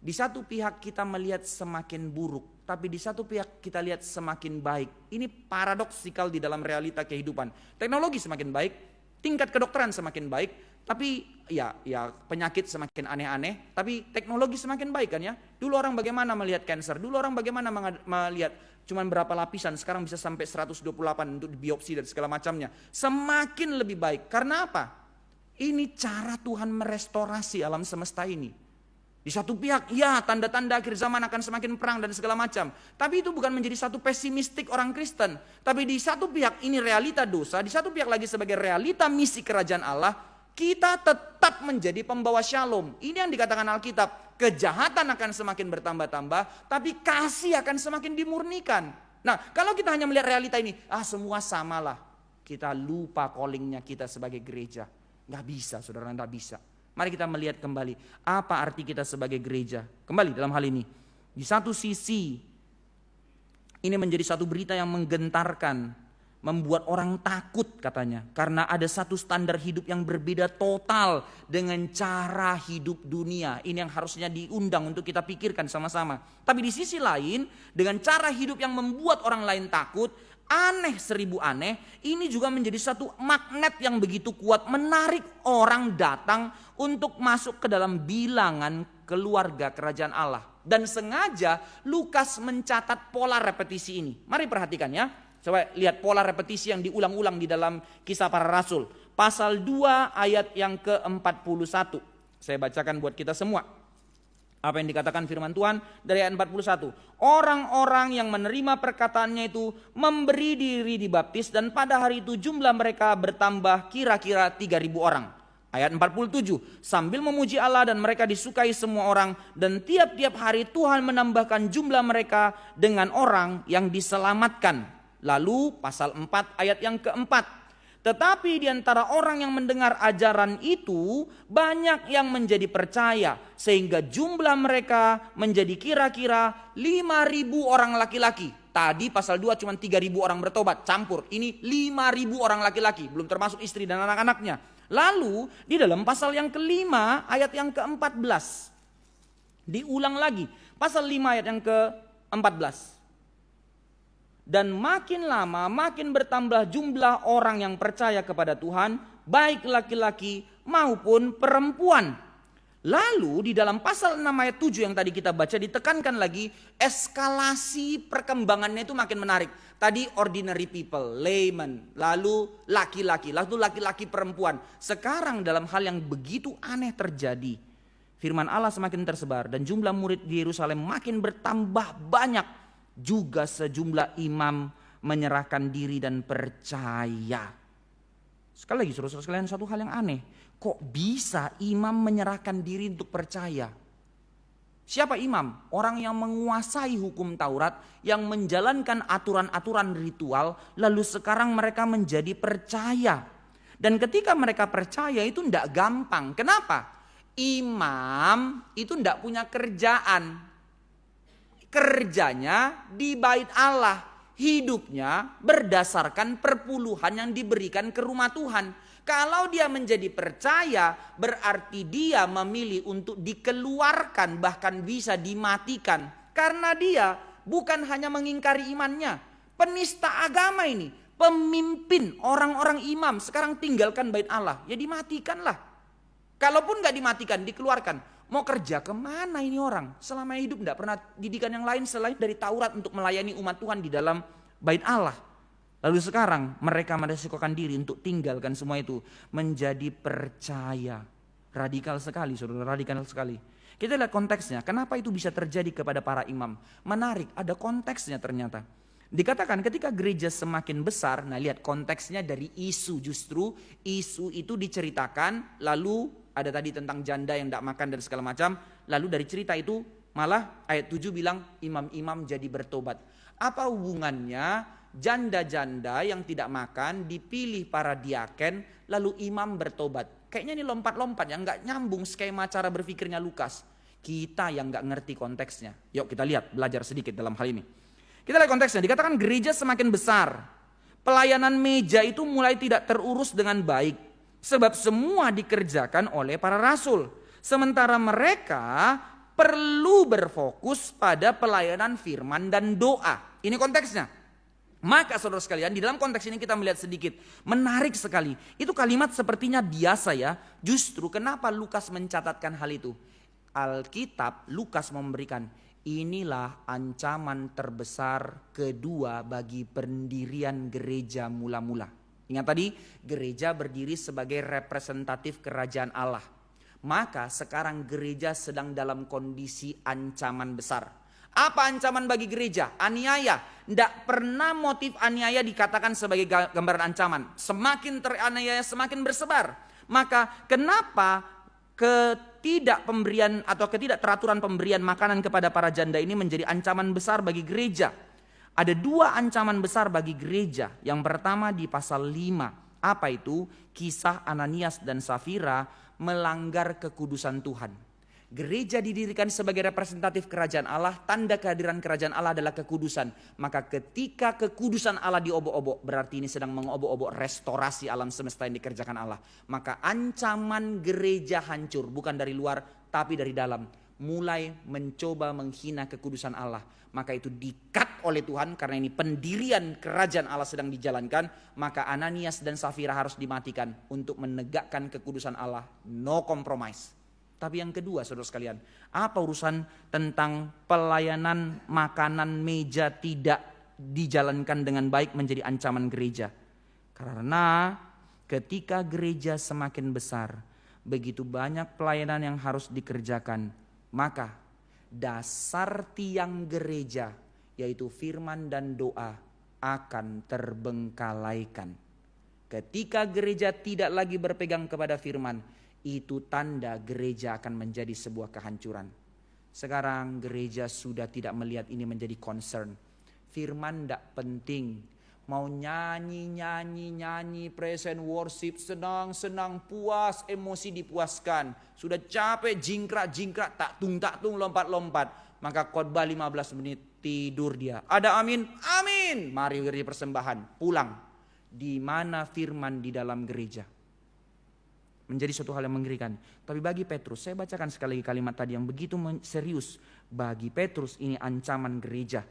Di satu pihak kita melihat semakin buruk. Tapi di satu pihak kita lihat semakin baik. Ini paradoksikal di dalam realita kehidupan. Teknologi semakin baik, tingkat kedokteran semakin baik, tapi ya penyakit semakin aneh-aneh, tapi teknologi semakin baik kan ya. Dulu orang bagaimana melihat kanker, dulu orang bagaimana melihat cuman berapa lapisan, sekarang bisa sampai 128 untuk biopsi dan segala macamnya. Semakin lebih baik. Karena apa? Ini cara Tuhan merestorasi alam semesta ini. Di satu pihak, ya tanda-tanda akhir zaman akan semakin perang dan segala macam. Tapi itu bukan menjadi satu pesimistik orang Kristen. Tapi di satu pihak ini realita dosa, di satu pihak lagi sebagai realita misi kerajaan Allah, kita tetap menjadi pembawa shalom. Ini yang dikatakan Alkitab, kejahatan akan semakin bertambah-tambah, tapi kasih akan semakin dimurnikan. Nah, kalau kita hanya melihat realita ini, semua samalah. Kita lupa callingnya kita sebagai gereja. Gak bisa, saudara, gak bisa. Mari kita melihat kembali apa arti kita sebagai gereja. Kembali dalam hal ini. Di satu sisi ini menjadi satu berita yang menggentarkan, membuat orang takut katanya. Karena ada satu standar hidup yang berbeda total dengan cara hidup dunia. Ini yang harusnya diundang untuk kita pikirkan sama-sama. Tapi di sisi lain, dengan cara hidup yang membuat orang lain takut, aneh seribu aneh, ini juga menjadi satu magnet yang begitu kuat menarik orang datang untuk masuk ke dalam bilangan keluarga kerajaan Allah. Dan sengaja Lukas mencatat pola repetisi ini. Mari perhatikan ya. Coba lihat pola repetisi yang diulang-ulang di dalam Kisah Para Rasul. Pasal 2 ayat yang ke-41. Saya bacakan buat kita semua. Apa yang dikatakan firman Tuhan dari ayat 41. Orang-orang yang menerima perkataannya itu memberi diri dibaptis, dan pada hari itu jumlah mereka bertambah kira-kira 3.000 orang. Ayat 47. Sambil memuji Allah dan mereka disukai semua orang, dan tiap-tiap hari Tuhan menambahkan jumlah mereka dengan orang yang diselamatkan. Lalu pasal 4 ayat yang keempat. Tetapi di antara orang yang mendengar ajaran itu banyak yang menjadi percaya, sehingga jumlah mereka menjadi kira-kira 5.000 orang laki-laki. Tadi pasal 2 cuma 3.000 orang bertobat, campur. Ini 5.000 orang laki-laki, belum termasuk istri dan anak-anaknya. Lalu di dalam pasal yang kelima ayat yang ke-14. Diulang lagi, pasal 5 ayat yang ke-14. Dan makin lama makin bertambah jumlah orang yang percaya kepada Tuhan, baik laki-laki maupun perempuan. Lalu di dalam pasal 6 ayat 7 yang tadi kita baca ditekankan lagi, eskalasi perkembangannya itu makin menarik. Tadi ordinary people, layman, lalu laki-laki perempuan. Sekarang dalam hal yang begitu aneh terjadi, firman Allah semakin tersebar dan jumlah murid di Yerusalem makin bertambah banyak. Juga sejumlah imam menyerahkan diri dan percaya. Sekali lagi saudara sekalian, satu hal yang aneh. Kok bisa imam menyerahkan diri untuk percaya? Siapa imam? Orang yang menguasai hukum Taurat, yang menjalankan aturan-aturan ritual, lalu sekarang mereka menjadi percaya. Dan ketika mereka percaya itu tidak gampang. Kenapa? Imam itu tidak punya kerjaan. Kerjanya di bait Allah, hidupnya berdasarkan perpuluhan yang diberikan ke rumah Tuhan. Kalau dia menjadi percaya, berarti dia memilih untuk dikeluarkan, bahkan bisa dimatikan. Karena dia bukan hanya mengingkari imannya, penista agama ini, pemimpin orang-orang imam sekarang tinggalkan bait Allah, ya dimatikanlah. Kalaupun gak dimatikan, dikeluarkan. Mau kerja kemana ini orang? Selama hidup tidak pernah didikan yang lain selain dari Taurat untuk melayani umat Tuhan di dalam bait Allah. Lalu sekarang mereka meresikokan diri untuk tinggalkan semua itu, menjadi percaya. Radikal sekali saudara, radikal sekali. Kita lihat konteksnya, kenapa itu bisa terjadi kepada para imam. Menarik, ada konteksnya ternyata. Dikatakan ketika gereja semakin besar, nah lihat konteksnya dari isu, justru isu itu diceritakan, lalu ada tadi tentang janda yang tidak makan dan segala macam. Lalu dari cerita itu malah ayat 7 bilang imam-imam jadi bertobat. Apa hubungannya janda-janda yang tidak makan dipilih para diaken lalu imam bertobat? Kayaknya ini lompat-lompat yang nggak nyambung skema cara berpikirnya Lukas. Kita yang nggak ngerti konteksnya. Yuk kita lihat, belajar sedikit dalam hal ini. Kita lihat konteksnya, dikatakan gereja semakin besar. Pelayanan meja itu mulai tidak terurus dengan baik. Sebab semua dikerjakan oleh para rasul. Sementara mereka perlu berfokus pada pelayanan firman dan doa. Ini konteksnya. Maka saudara sekalian, di dalam konteks ini kita melihat sedikit. Menarik sekali. Itu kalimat sepertinya biasa ya. Justru kenapa Lukas mencatatkan hal itu? Alkitab Lukas memberikan, inilah ancaman terbesar kedua bagi pendirian gereja mula-mula. Ingat tadi, gereja berdiri sebagai representatif kerajaan Allah. Maka sekarang gereja sedang dalam kondisi ancaman besar. Apa ancaman bagi gereja? Aniaya. Tidak pernah motif aniaya dikatakan sebagai gambaran ancaman. Semakin teraniaya semakin bersebar. Maka kenapa ketidakpemberian atau ketidakteraturan pemberian makanan kepada para janda ini menjadi ancaman besar bagi gereja? Ada dua ancaman besar bagi gereja. Yang pertama di pasal 5. Apa itu? Kisah Ananias dan Safira melanggar kekudusan Tuhan. Gereja didirikan sebagai representatif kerajaan Allah. Tanda kehadiran kerajaan Allah adalah kekudusan. Maka ketika kekudusan Allah diobok-obok, berarti ini sedang mengobok-obok restorasi alam semesta yang dikerjakan Allah. Maka ancaman gereja hancur, bukan dari luar tapi dari dalam. Mulai mencoba menghina kekudusan Allah. Maka itu di-cut oleh Tuhan karena ini pendirian kerajaan Allah sedang dijalankan. Maka Ananias dan Safira harus dimatikan untuk menegakkan kekudusan Allah. No compromise. Tapi yang kedua saudara sekalian, apa urusan tentang pelayanan makanan meja tidak dijalankan dengan baik menjadi ancaman gereja. Karena ketika gereja semakin besar, begitu banyak pelayanan yang harus dikerjakan, maka dasar tiang gereja yaitu firman dan doa akan terbengkalaikan. Ketika gereja tidak lagi berpegang kepada firman, itu tanda gereja akan menjadi sebuah kehancuran. Sekarang gereja sudah tidak melihat ini menjadi concern. Firman tidak penting. Mau nyanyi, present worship, senang, puas, emosi dipuaskan. Sudah capek, jingkrak, tak tung, lompat. Maka khotbah 15 menit, tidur dia. Ada amin? Amin. Mari gereja persembahan, pulang. Di mana firman di dalam gereja? Menjadi suatu hal yang mengerikan. Tapi bagi Petrus, saya bacakan sekali lagi kalimat tadi yang begitu serius. Bagi Petrus ini ancaman gereja.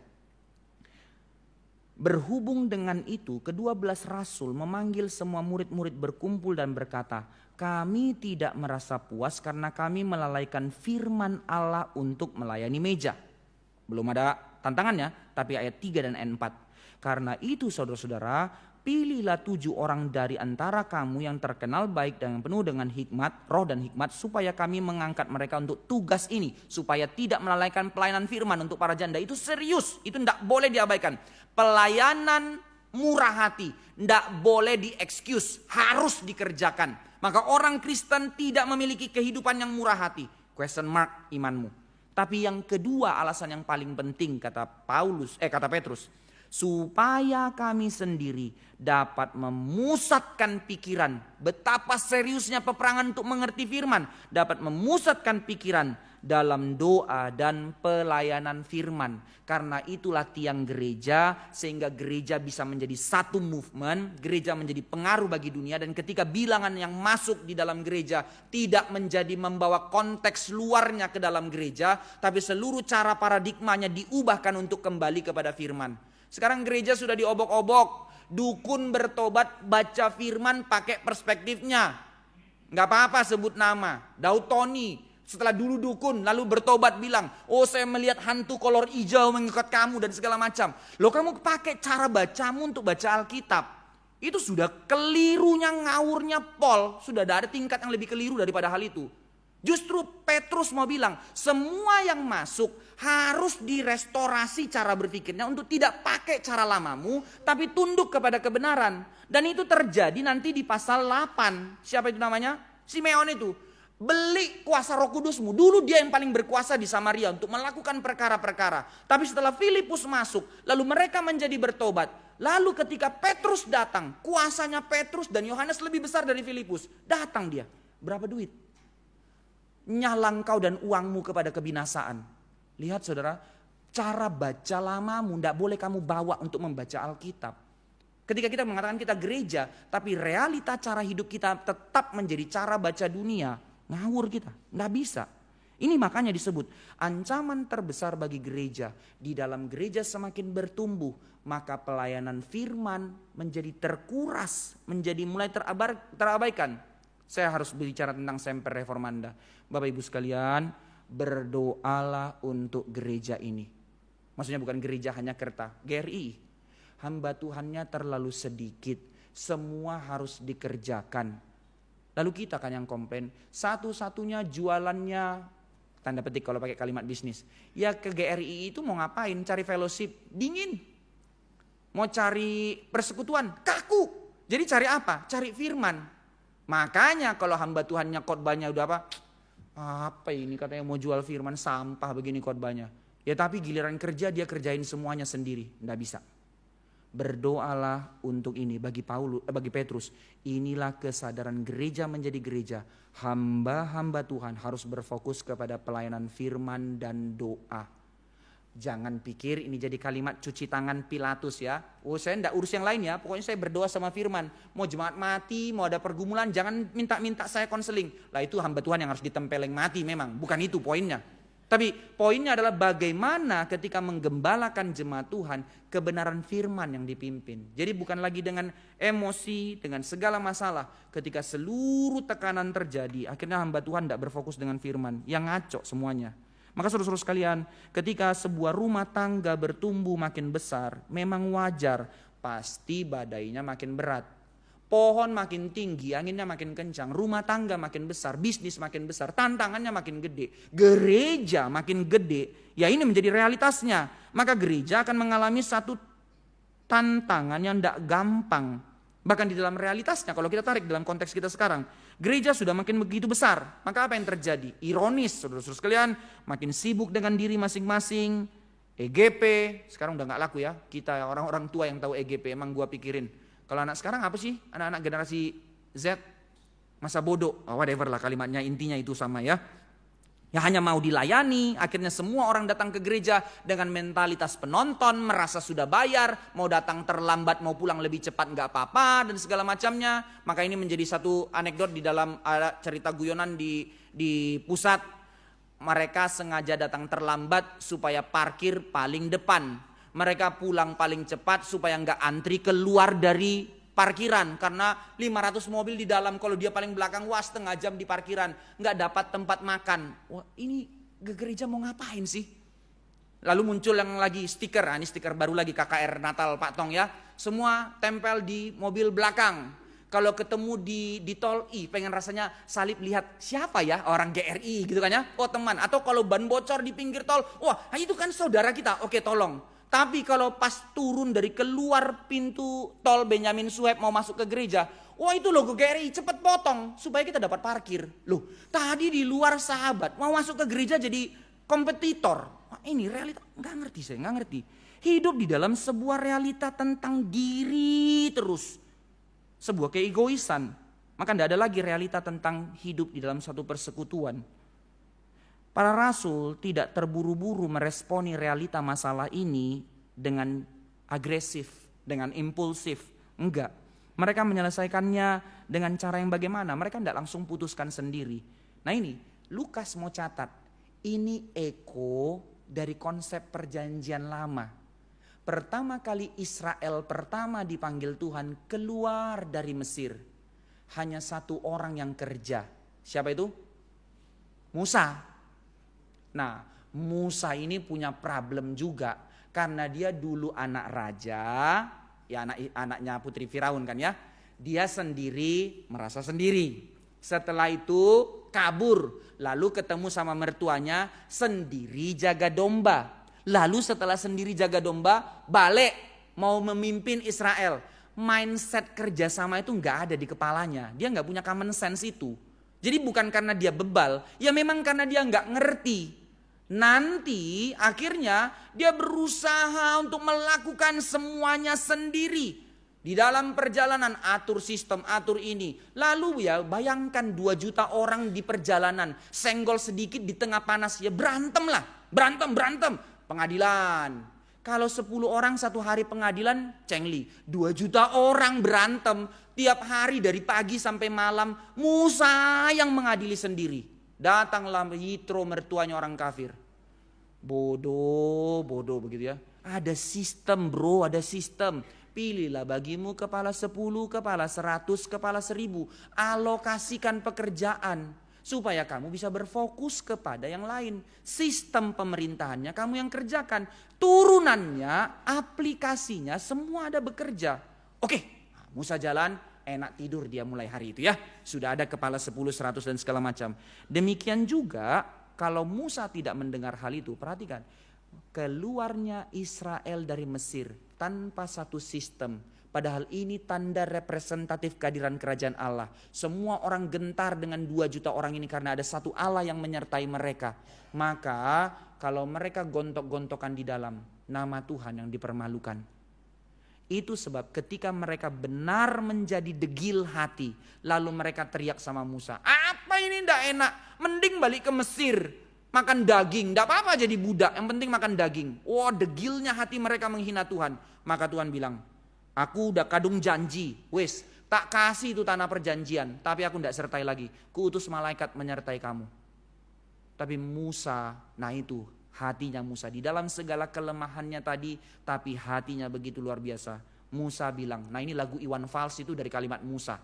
Berhubung dengan itu, ke-12 rasul memanggil semua murid-murid berkumpul dan berkata, kami tidak merasa puas karena kami melalaikan firman Allah untuk melayani meja. Belum ada tantangannya, tapi ayat 3 dan ayat 4. Karena itu saudara-saudara, pilihlah 7 orang dari antara kamu yang terkenal baik dan yang penuh dengan hikmat, roh dan hikmat, supaya kami mengangkat mereka untuk tugas ini, supaya tidak melalaikan pelayanan firman untuk para janda. Itu serius, itu tidak boleh diabaikan. Pelayanan murah hati, tidak boleh di-excuse, harus dikerjakan. Maka orang Kristen tidak memiliki kehidupan yang murah hati. Question mark imanmu. Tapi yang kedua, alasan yang paling penting kata Petrus, supaya kami sendiri dapat memusatkan pikiran. Betapa seriusnya peperangan untuk mengerti firman. Dapat memusatkan pikiran dalam doa dan pelayanan firman. Karena itulah tiang gereja, sehingga gereja bisa menjadi satu movement. Gereja menjadi pengaruh bagi dunia. Dan ketika bilangan yang masuk di dalam gereja tidak menjadi membawa konteks luarnya ke dalam gereja, tapi seluruh cara paradigmanya diubahkan untuk kembali kepada firman. Sekarang gereja sudah diobok-obok. Dukun bertobat baca firman pakai perspektifnya. Gak apa-apa sebut nama. Daud Tony setelah dulu dukun lalu bertobat bilang, oh saya melihat hantu kolor hijau mengikat kamu dan segala macam. Loh kamu pakai cara bacamu untuk baca Alkitab. Itu sudah kelirunya, ngawurnya Paul. Sudah ada tingkat yang lebih keliru daripada hal itu. Justru Petrus mau bilang, semua yang masuk harus direstorasi cara berpikirnya untuk tidak pakai cara lamamu, tapi tunduk kepada kebenaran. Dan itu terjadi nanti di pasal 8. Siapa itu namanya? Simeon itu. Beli kuasa Roh Kudusmu. Dulu dia yang paling berkuasa di Samaria untuk melakukan perkara-perkara. Tapi setelah Filipus masuk, lalu mereka menjadi bertobat. Lalu ketika Petrus datang, kuasanya Petrus dan Yohanes lebih besar dari Filipus. Datang dia. Berapa duit? Nyala engkau dan uangmu kepada kebinasaan. Lihat saudara, cara baca lamamu tidak boleh kamu bawa untuk membaca Alkitab. Ketika kita mengatakan kita gereja, tapi realita cara hidup kita tetap menjadi cara baca dunia, ngawur kita, tidak bisa. Ini makanya disebut ancaman terbesar bagi gereja. Di dalam gereja semakin bertumbuh, maka pelayanan firman menjadi terkuras, menjadi mulai terabaikan. Saya harus bicara tentang Semper Reformanda. Bapak Ibu sekalian, berdoalah untuk gereja ini. Maksudnya bukan gereja hanya Kerta, GRI. Hamba Tuhannya terlalu sedikit, semua harus dikerjakan. Lalu kita kan yang komplain, satu-satunya jualannya, tanda petik kalau pakai kalimat bisnis, ya ke GRI itu mau ngapain? Cari fellowship, dingin. Mau cari persekutuan, kaku. Jadi cari apa? Cari firman. Makanya kalau hamba Tuhannya khotbahnya udah apa ini katanya mau jual firman, sampah begini khotbahnya. Ya tapi giliran kerja dia kerjain semuanya sendiri, nggak bisa. Berdoalah untuk ini bagi Petrus. Inilah kesadaran gereja menjadi gereja. Hamba-hamba Tuhan harus berfokus kepada pelayanan firman dan doa. Jangan pikir ini jadi kalimat cuci tangan Pilatus ya. Oh saya enggak urus yang lain ya. Pokoknya saya berdoa sama firman. Mau jemaat mati, mau ada pergumulan, jangan minta-minta saya konseling. Lah itu hamba Tuhan yang harus ditempeleng mati memang. Bukan itu poinnya. Tapi poinnya adalah bagaimana ketika menggembalakan jemaat Tuhan, kebenaran firman yang dipimpin. Jadi bukan lagi dengan emosi, dengan segala masalah. Ketika seluruh tekanan terjadi, akhirnya hamba Tuhan tidak berfokus dengan firman. Yang ngaco semuanya. Maka saudara-saudara sekalian, ketika sebuah rumah tangga bertumbuh makin besar, memang wajar, pasti badainya makin berat. Pohon makin tinggi, anginnya makin kencang, rumah tangga makin besar, bisnis makin besar, tantangannya makin gede, gereja makin gede. Ya ini menjadi realitasnya. Maka gereja akan mengalami satu tantangan yang tidak gampang. Bahkan di dalam realitasnya, kalau kita tarik dalam konteks kita sekarang, gereja sudah makin begitu besar. Maka apa yang terjadi? Ironis, saudara-saudara sekalian, makin sibuk dengan diri masing-masing. EGP, sekarang udah gak laku ya. Kita orang-orang tua yang tahu EGP, emang gua pikirin. Kalau anak sekarang apa sih? Anak-anak generasi Z, masa bodoh. Oh, whatever lah kalimatnya, intinya itu sama ya. Ya hanya mau dilayani, akhirnya semua orang datang ke gereja dengan mentalitas penonton, merasa sudah bayar, mau datang terlambat, mau pulang lebih cepat gak apa-apa dan segala macamnya. Maka ini menjadi satu anekdot di dalam cerita guyonan di pusat. Mereka sengaja datang terlambat supaya parkir paling depan. Mereka pulang paling cepat supaya gak antri keluar dari parkiran, karena 500 mobil di dalam, kalau dia paling belakang, wah setengah jam di parkiran, nggak dapat tempat makan. Wah ini ke gereja mau ngapain sih? Lalu muncul yang lagi stiker, ini stiker baru lagi KKR Natal Pak Tong ya, semua tempel di mobil belakang. Kalau ketemu di tol, pengen rasanya salib lihat siapa ya orang GRI gitu kan ya, oh teman. Atau kalau ban bocor di pinggir tol, wah itu kan saudara kita, oke tolong. Tapi kalau pas turun dari keluar pintu tol Benyamin Sueb mau masuk ke gereja, wah itu logo GRI, cepet potong supaya kita dapat parkir. Loh, tadi di luar sahabat, mau masuk ke gereja jadi kompetitor. Wah ini realita, nggak ngerti saya, nggak ngerti. Hidup di dalam sebuah realita tentang diri terus. Sebuah keegoisan. Maka tidak ada lagi realita tentang hidup di dalam satu persekutuan. Para rasul tidak terburu-buru meresponi realita masalah ini dengan agresif, dengan impulsif. Enggak. Mereka menyelesaikannya dengan cara yang bagaimana? Mereka tidak langsung putuskan sendiri. Nah ini, Lukas mau catat. Ini eko dari konsep perjanjian lama. Pertama kali Israel pertama dipanggil Tuhan keluar dari Mesir. Hanya satu orang yang kerja. Siapa itu? Musa. Nah, Musa ini punya problem juga karena dia dulu anak raja, ya anaknya putri Firaun kan ya. Dia sendiri merasa sendiri. Setelah itu kabur, lalu ketemu sama mertuanya sendiri jaga domba. Lalu setelah sendiri jaga domba, balik mau memimpin Israel. Mindset kerjasama itu nggak ada di kepalanya. Dia nggak punya common sense itu. Jadi bukan karena dia bebal, ya memang karena dia nggak ngerti. Nanti akhirnya dia berusaha untuk melakukan semuanya sendiri. Di dalam perjalanan atur sistem, atur ini. Lalu ya bayangkan 2 juta orang di perjalanan. Senggol sedikit di tengah panas ya berantem lah. Berantem. Pengadilan. Kalau 10 orang satu hari pengadilan cengli. 2 juta orang berantem. Tiap hari dari pagi sampai malam. Musa yang mengadili sendiri. Datanglah Yitro mertuanya orang kafir. Bodoh begitu ya. Ada sistem bro, ada sistem. Pilihlah bagimu kepala 10, kepala 100, kepala 1000. Alokasikan pekerjaan. Supaya kamu bisa berfokus kepada yang lain. Sistem pemerintahannya kamu yang kerjakan. Turunannya, aplikasinya semua ada bekerja. Oke, Musa jalan. Enak tidur dia mulai hari itu ya. Sudah ada kepala 10, 100 dan segala macam. Demikian juga kalau Musa tidak mendengar hal itu. Perhatikan. Keluarnya Israel dari Mesir tanpa satu sistem. Padahal ini tanda representatif kehadiran kerajaan Allah. Semua orang gentar dengan 2 juta orang ini karena ada satu Allah yang menyertai mereka. Maka kalau mereka gontok-gontokan di dalam, nama Tuhan yang dipermalukan. Itu sebab ketika mereka benar menjadi degil hati, lalu mereka teriak sama Musa, apa ini ndak enak, mending balik ke Mesir, makan daging, ndak apa-apa jadi budak, yang penting makan daging. Wah, degilnya hati mereka menghina Tuhan. Maka Tuhan bilang, aku udah kadung janji, wes tak kasih itu tanah perjanjian, tapi aku ndak sertai lagi, kuutus malaikat menyertai kamu. Tapi Musa, nah itu hatinya Musa di dalam segala kelemahannya tadi, tapi hatinya begitu luar biasa. Musa bilang, nah ini lagu Iwan Fals itu dari kalimat Musa.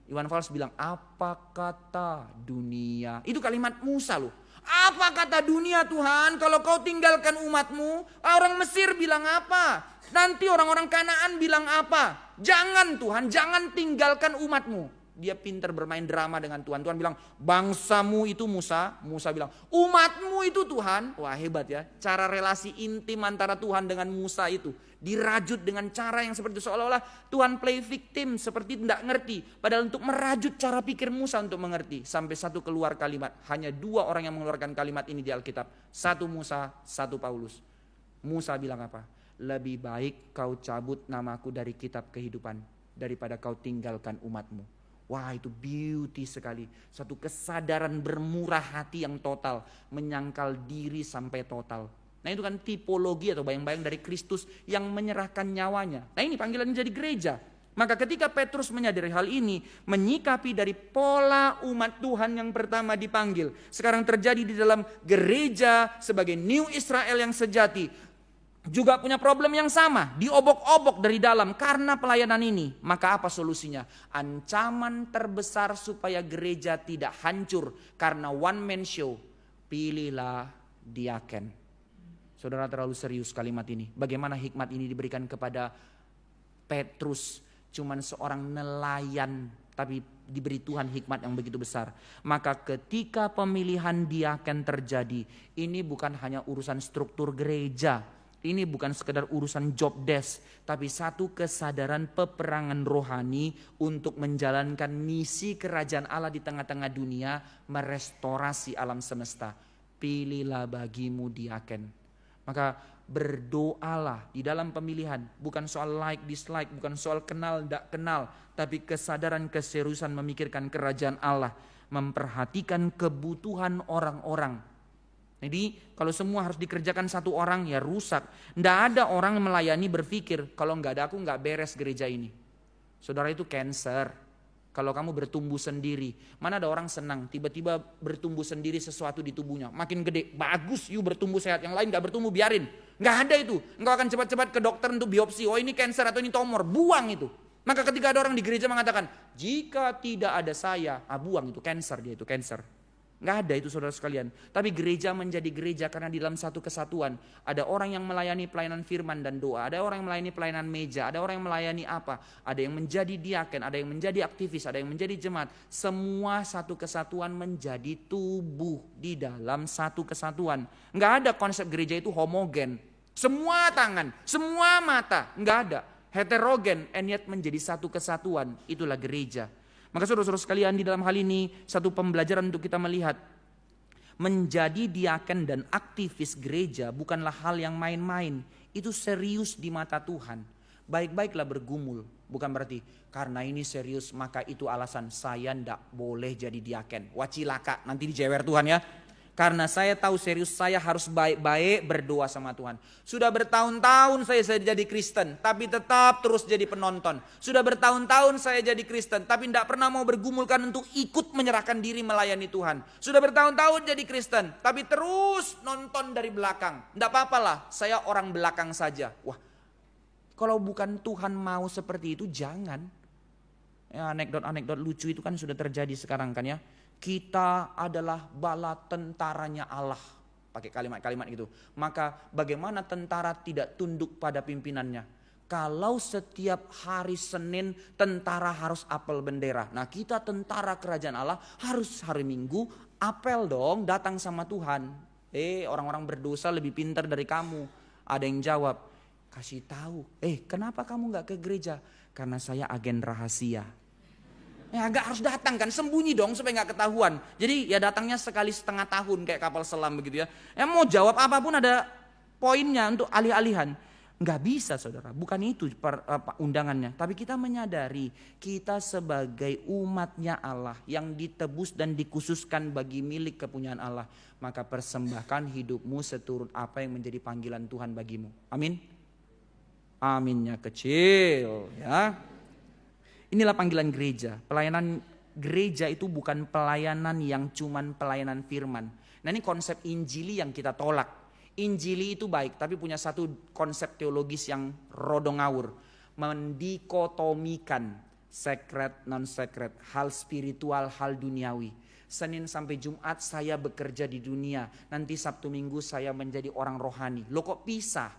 Iwan Fals bilang, apa kata dunia? Itu kalimat Musa loh. Apa kata dunia Tuhan kalau kau tinggalkan umatmu? Orang Mesir bilang apa? Nanti orang-orang Kanaan bilang apa? Jangan Tuhan, jangan tinggalkan umatmu. Dia pintar bermain drama dengan Tuhan. Tuhan bilang, bangsamu itu Musa. Musa bilang, umatmu itu Tuhan. Wah hebat ya. Cara relasi intim antara Tuhan dengan Musa itu dirajut dengan cara yang seperti itu. Seolah-olah Tuhan play victim, seperti tidak ngerti. Padahal untuk merajut cara pikir Musa untuk mengerti. Sampai satu keluar kalimat. Hanya 2 orang yang mengeluarkan kalimat ini di Alkitab. Satu Musa, satu Paulus. Musa bilang apa? Lebih baik kau cabut namaku dari kitab kehidupan daripada kau tinggalkan umatmu. Wah itu beauty sekali. Satu kesadaran bermurah hati yang total. Menyangkal diri sampai total. Nah itu kan tipologi atau bayang-bayang dari Kristus yang menyerahkan nyawanya. Nah ini panggilan jadi gereja. Maka ketika Petrus menyadari hal ini, menyikapi dari pola umat Tuhan yang pertama dipanggil. Sekarang terjadi di dalam gereja sebagai New Israel yang sejati. Juga punya problem yang sama, diobok-obok dari dalam karena pelayanan ini. Maka apa solusinya? Ancaman terbesar supaya gereja tidak hancur karena one man show. Pilihlah diaken. Saudara terlalu serius kalimat ini. Bagaimana hikmat ini diberikan kepada Petrus? Cuman seorang nelayan, tapi diberi Tuhan hikmat yang begitu besar. Maka ketika pemilihan diaken terjadi, ini bukan hanya urusan struktur gereja. Ini bukan sekedar urusan job desk, tapi satu kesadaran peperangan rohani untuk menjalankan misi kerajaan Allah di tengah-tengah dunia, merestorasi alam semesta. Pilihlah bagimu diaken. Maka berdoalah di dalam pemilihan, bukan soal like dislike, bukan soal kenal tidak kenal, tapi kesadaran keseriusan memikirkan kerajaan Allah, memperhatikan kebutuhan orang-orang. Jadi kalau semua harus dikerjakan satu orang ya rusak. Tidak ada orang melayani berpikir kalau nggak ada aku nggak beres gereja ini. Saudara itu cancer. Kalau kamu bertumbuh sendiri, mana ada orang senang tiba-tiba bertumbuh sendiri sesuatu di tubuhnya. Makin gede, bagus you bertumbuh sehat. Yang lain gak bertumbuh biarin. Gak ada itu. Engkau akan cepat-cepat ke dokter untuk biopsi. Oh ini cancer atau ini tumor, buang itu. Maka ketika ada orang di gereja mengatakan, jika tidak ada saya, buang itu cancer dia itu cancer. Nggak ada itu saudara sekalian. Tapi gereja menjadi gereja karena di dalam satu kesatuan. Ada orang yang melayani pelayanan firman dan doa. Ada orang yang melayani pelayanan meja. Ada orang yang melayani apa. Ada yang menjadi diaken. Ada yang menjadi aktivis. Ada yang menjadi jemaat. Semua satu kesatuan menjadi tubuh di dalam satu kesatuan. Nggak ada konsep gereja itu homogen. Semua tangan, semua mata. Nggak ada. Heterogen and yet menjadi satu kesatuan. Itulah gereja. Maka saudara-saudara sekalian di dalam hal ini satu pembelajaran untuk kita melihat menjadi diaken dan aktivis gereja bukanlah hal yang main-main. Itu serius di mata Tuhan. Baik-baiklah bergumul. Bukan berarti karena ini serius maka itu alasan saya ndak boleh jadi diaken. Wah cilaka nanti dijewer Tuhan ya. Karena saya tahu serius saya harus baik-baik berdoa sama Tuhan. Sudah bertahun-tahun saya jadi Kristen tapi tetap terus jadi penonton. Sudah bertahun-tahun saya jadi Kristen tapi tidak pernah mau bergumulkan untuk ikut menyerahkan diri melayani Tuhan. Sudah bertahun-tahun jadi Kristen tapi terus nonton dari belakang. Tidak apa-apalah saya orang belakang saja. Wah kalau bukan Tuhan mau seperti itu jangan. Ya, anekdot-anekdot lucu itu kan sudah terjadi sekarang kan ya. Kita adalah bala tentaranya Allah. Pakai kalimat-kalimat gitu. Maka bagaimana tentara tidak tunduk pada pimpinannya? Kalau setiap hari Senin tentara harus apel bendera. Nah kita tentara kerajaan Allah harus hari Minggu apel dong datang sama Tuhan. Orang-orang berdosa lebih pintar dari kamu. Ada yang jawab, kasih tahu. Kenapa kamu gak ke gereja? Karena saya agen rahasia. Ya agak harus datang kan, sembunyi dong supaya gak ketahuan. Jadi ya datangnya sekali setengah tahun kayak kapal selam begitu ya. Mau jawab apapun ada poinnya untuk alih-alihan. Gak bisa saudara, bukan itu undangannya. Tapi kita menyadari kita sebagai umatnya Allah yang ditebus dan dikhususkan bagi milik kepunyaan Allah. Maka persembahkan hidupmu seturut apa yang menjadi panggilan Tuhan bagimu. Amin. Aminnya kecil ya. Inilah panggilan gereja. Pelayanan gereja itu bukan pelayanan yang cuman pelayanan firman. Nah ini konsep Injili yang kita tolak. Injili itu baik tapi punya satu konsep teologis yang rodong ngawur. Mendikotomikan. Sacred, non-sacred, hal spiritual, hal duniawi. Senin sampai Jumat saya bekerja di dunia, nanti Sabtu Minggu saya menjadi orang rohani. Loh kok pisah?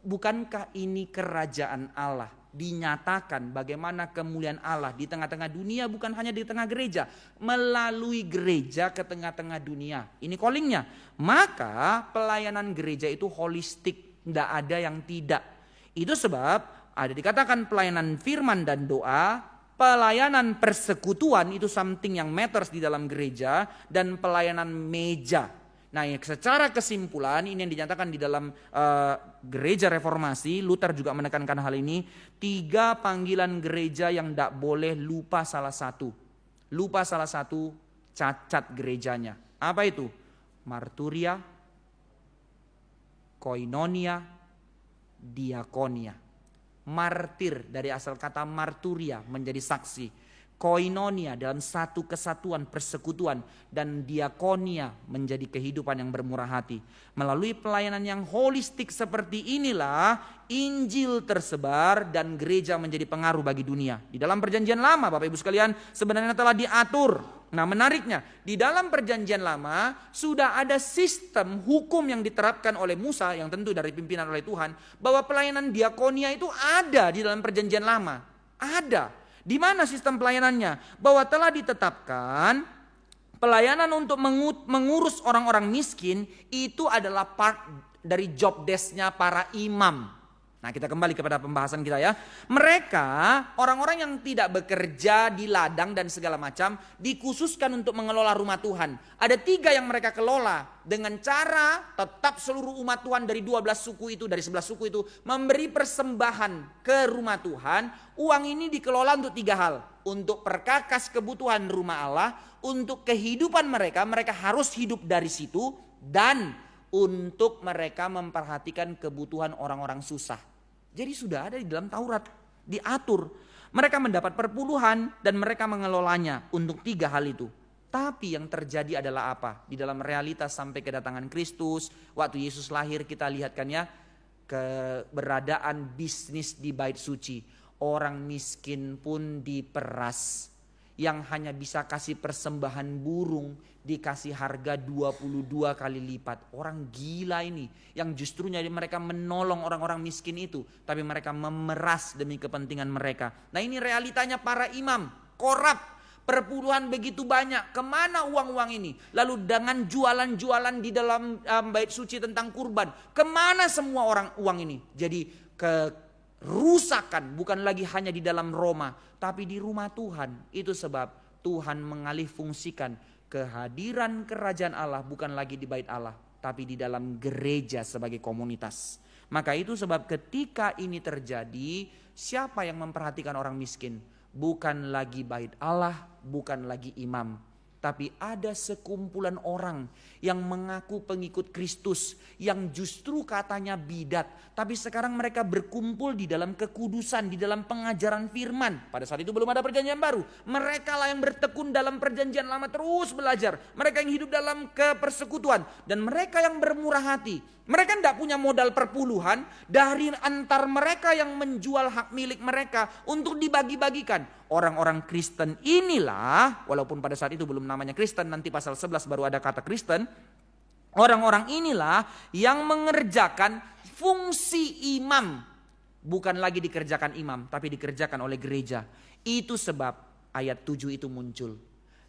Bukankah ini kerajaan Allah? Dinyatakan bagaimana kemuliaan Allah di tengah-tengah dunia, bukan hanya di tengah gereja, melalui gereja ke tengah-tengah dunia. Ini callingnya. Maka pelayanan gereja itu holistik, tidak ada yang tidak. Itu sebab ada dikatakan pelayanan firman dan doa, pelayanan persekutuan itu something yang matters di dalam gereja, dan pelayanan meja. Nah, secara kesimpulan ini yang dinyatakan di dalam gereja reformasi, Luther juga menekankan hal ini, 3 panggilan gereja yang tidak boleh lupa salah satu. Lupa salah satu, cacat gerejanya. Apa itu? Marturia, koinonia, diakonia. Martir dari asal kata marturia, menjadi saksi. Koinonia dalam satu kesatuan persekutuan, dan diakonia menjadi kehidupan yang bermurah hati. Melalui pelayanan yang holistik seperti inilah Injil tersebar dan gereja menjadi pengaruh bagi dunia. Di dalam perjanjian lama Bapak Ibu sekalian sebenarnya telah diatur. Nah, menariknya di dalam perjanjian lama sudah ada sistem hukum yang diterapkan oleh Musa, yang tentu dari pimpinan oleh Tuhan, bahwa pelayanan diakonia itu ada di dalam perjanjian lama. Ada. Di mana sistem pelayanannya? Bahwa telah ditetapkan pelayanan untuk mengurus orang-orang miskin itu adalah part dari job desk-nya para imam. Nah, kita kembali kepada pembahasan kita ya. Mereka, orang-orang yang tidak bekerja di ladang dan segala macam, dikhususkan untuk mengelola rumah Tuhan. Ada 3 yang mereka kelola dengan cara tetap seluruh umat Tuhan dari 12 suku itu, dari 11 suku itu memberi persembahan ke rumah Tuhan. Uang ini dikelola untuk 3 hal. Untuk perkakas kebutuhan rumah Allah, untuk kehidupan mereka, mereka harus hidup dari situ, dan untuk mereka memperhatikan kebutuhan orang-orang susah. Jadi sudah ada di dalam Taurat, diatur. Mereka mendapat perpuluhan dan mereka mengelolanya untuk 3 hal itu. Tapi yang terjadi adalah apa? Di dalam realitas sampai kedatangan Kristus, waktu Yesus lahir kita lihatkan ya, keberadaan bisnis di bait suci. Orang miskin pun diperas. Yang hanya bisa kasih persembahan burung dikasih harga 22 kali lipat. Orang gila ini yang justrunya mereka menolong orang-orang miskin itu, tapi mereka memeras demi kepentingan mereka. Nah, ini realitanya para imam, korup, perpuluhan begitu banyak. Kemana uang-uang ini? Lalu dengan jualan-jualan di dalam bait suci tentang kurban, kemana semua uang ini? Jadi kerusakan bukan lagi hanya di dalam Roma, tapi di rumah Tuhan. Itu sebab Tuhan mengalih fungsikan kehadiran kerajaan Allah bukan lagi di bait Allah, tapi di dalam gereja sebagai komunitas. Maka itu sebab ketika ini terjadi, siapa yang memperhatikan orang miskin? Bukan lagi bait Allah, bukan lagi imam, tapi ada sekumpulan orang yang mengaku pengikut Kristus, yang justru katanya bidat, tapi sekarang mereka berkumpul di dalam kekudusan, di dalam pengajaran firman. Pada saat itu belum ada perjanjian baru. Mereka lah yang bertekun dalam perjanjian lama, terus belajar. Mereka yang hidup dalam kepersekutuan, dan mereka yang bermurah hati. Mereka tidak punya modal perpuluhan, dari antar mereka yang menjual hak milik mereka untuk dibagi-bagikan. Orang-orang Kristen inilah, walaupun pada saat itu belum namanya Kristen, nanti pasal 11 baru ada kata Kristen. Orang-orang inilah yang mengerjakan fungsi imam. Bukan lagi dikerjakan imam, tapi dikerjakan oleh gereja. Itu sebab ayat 7 itu muncul.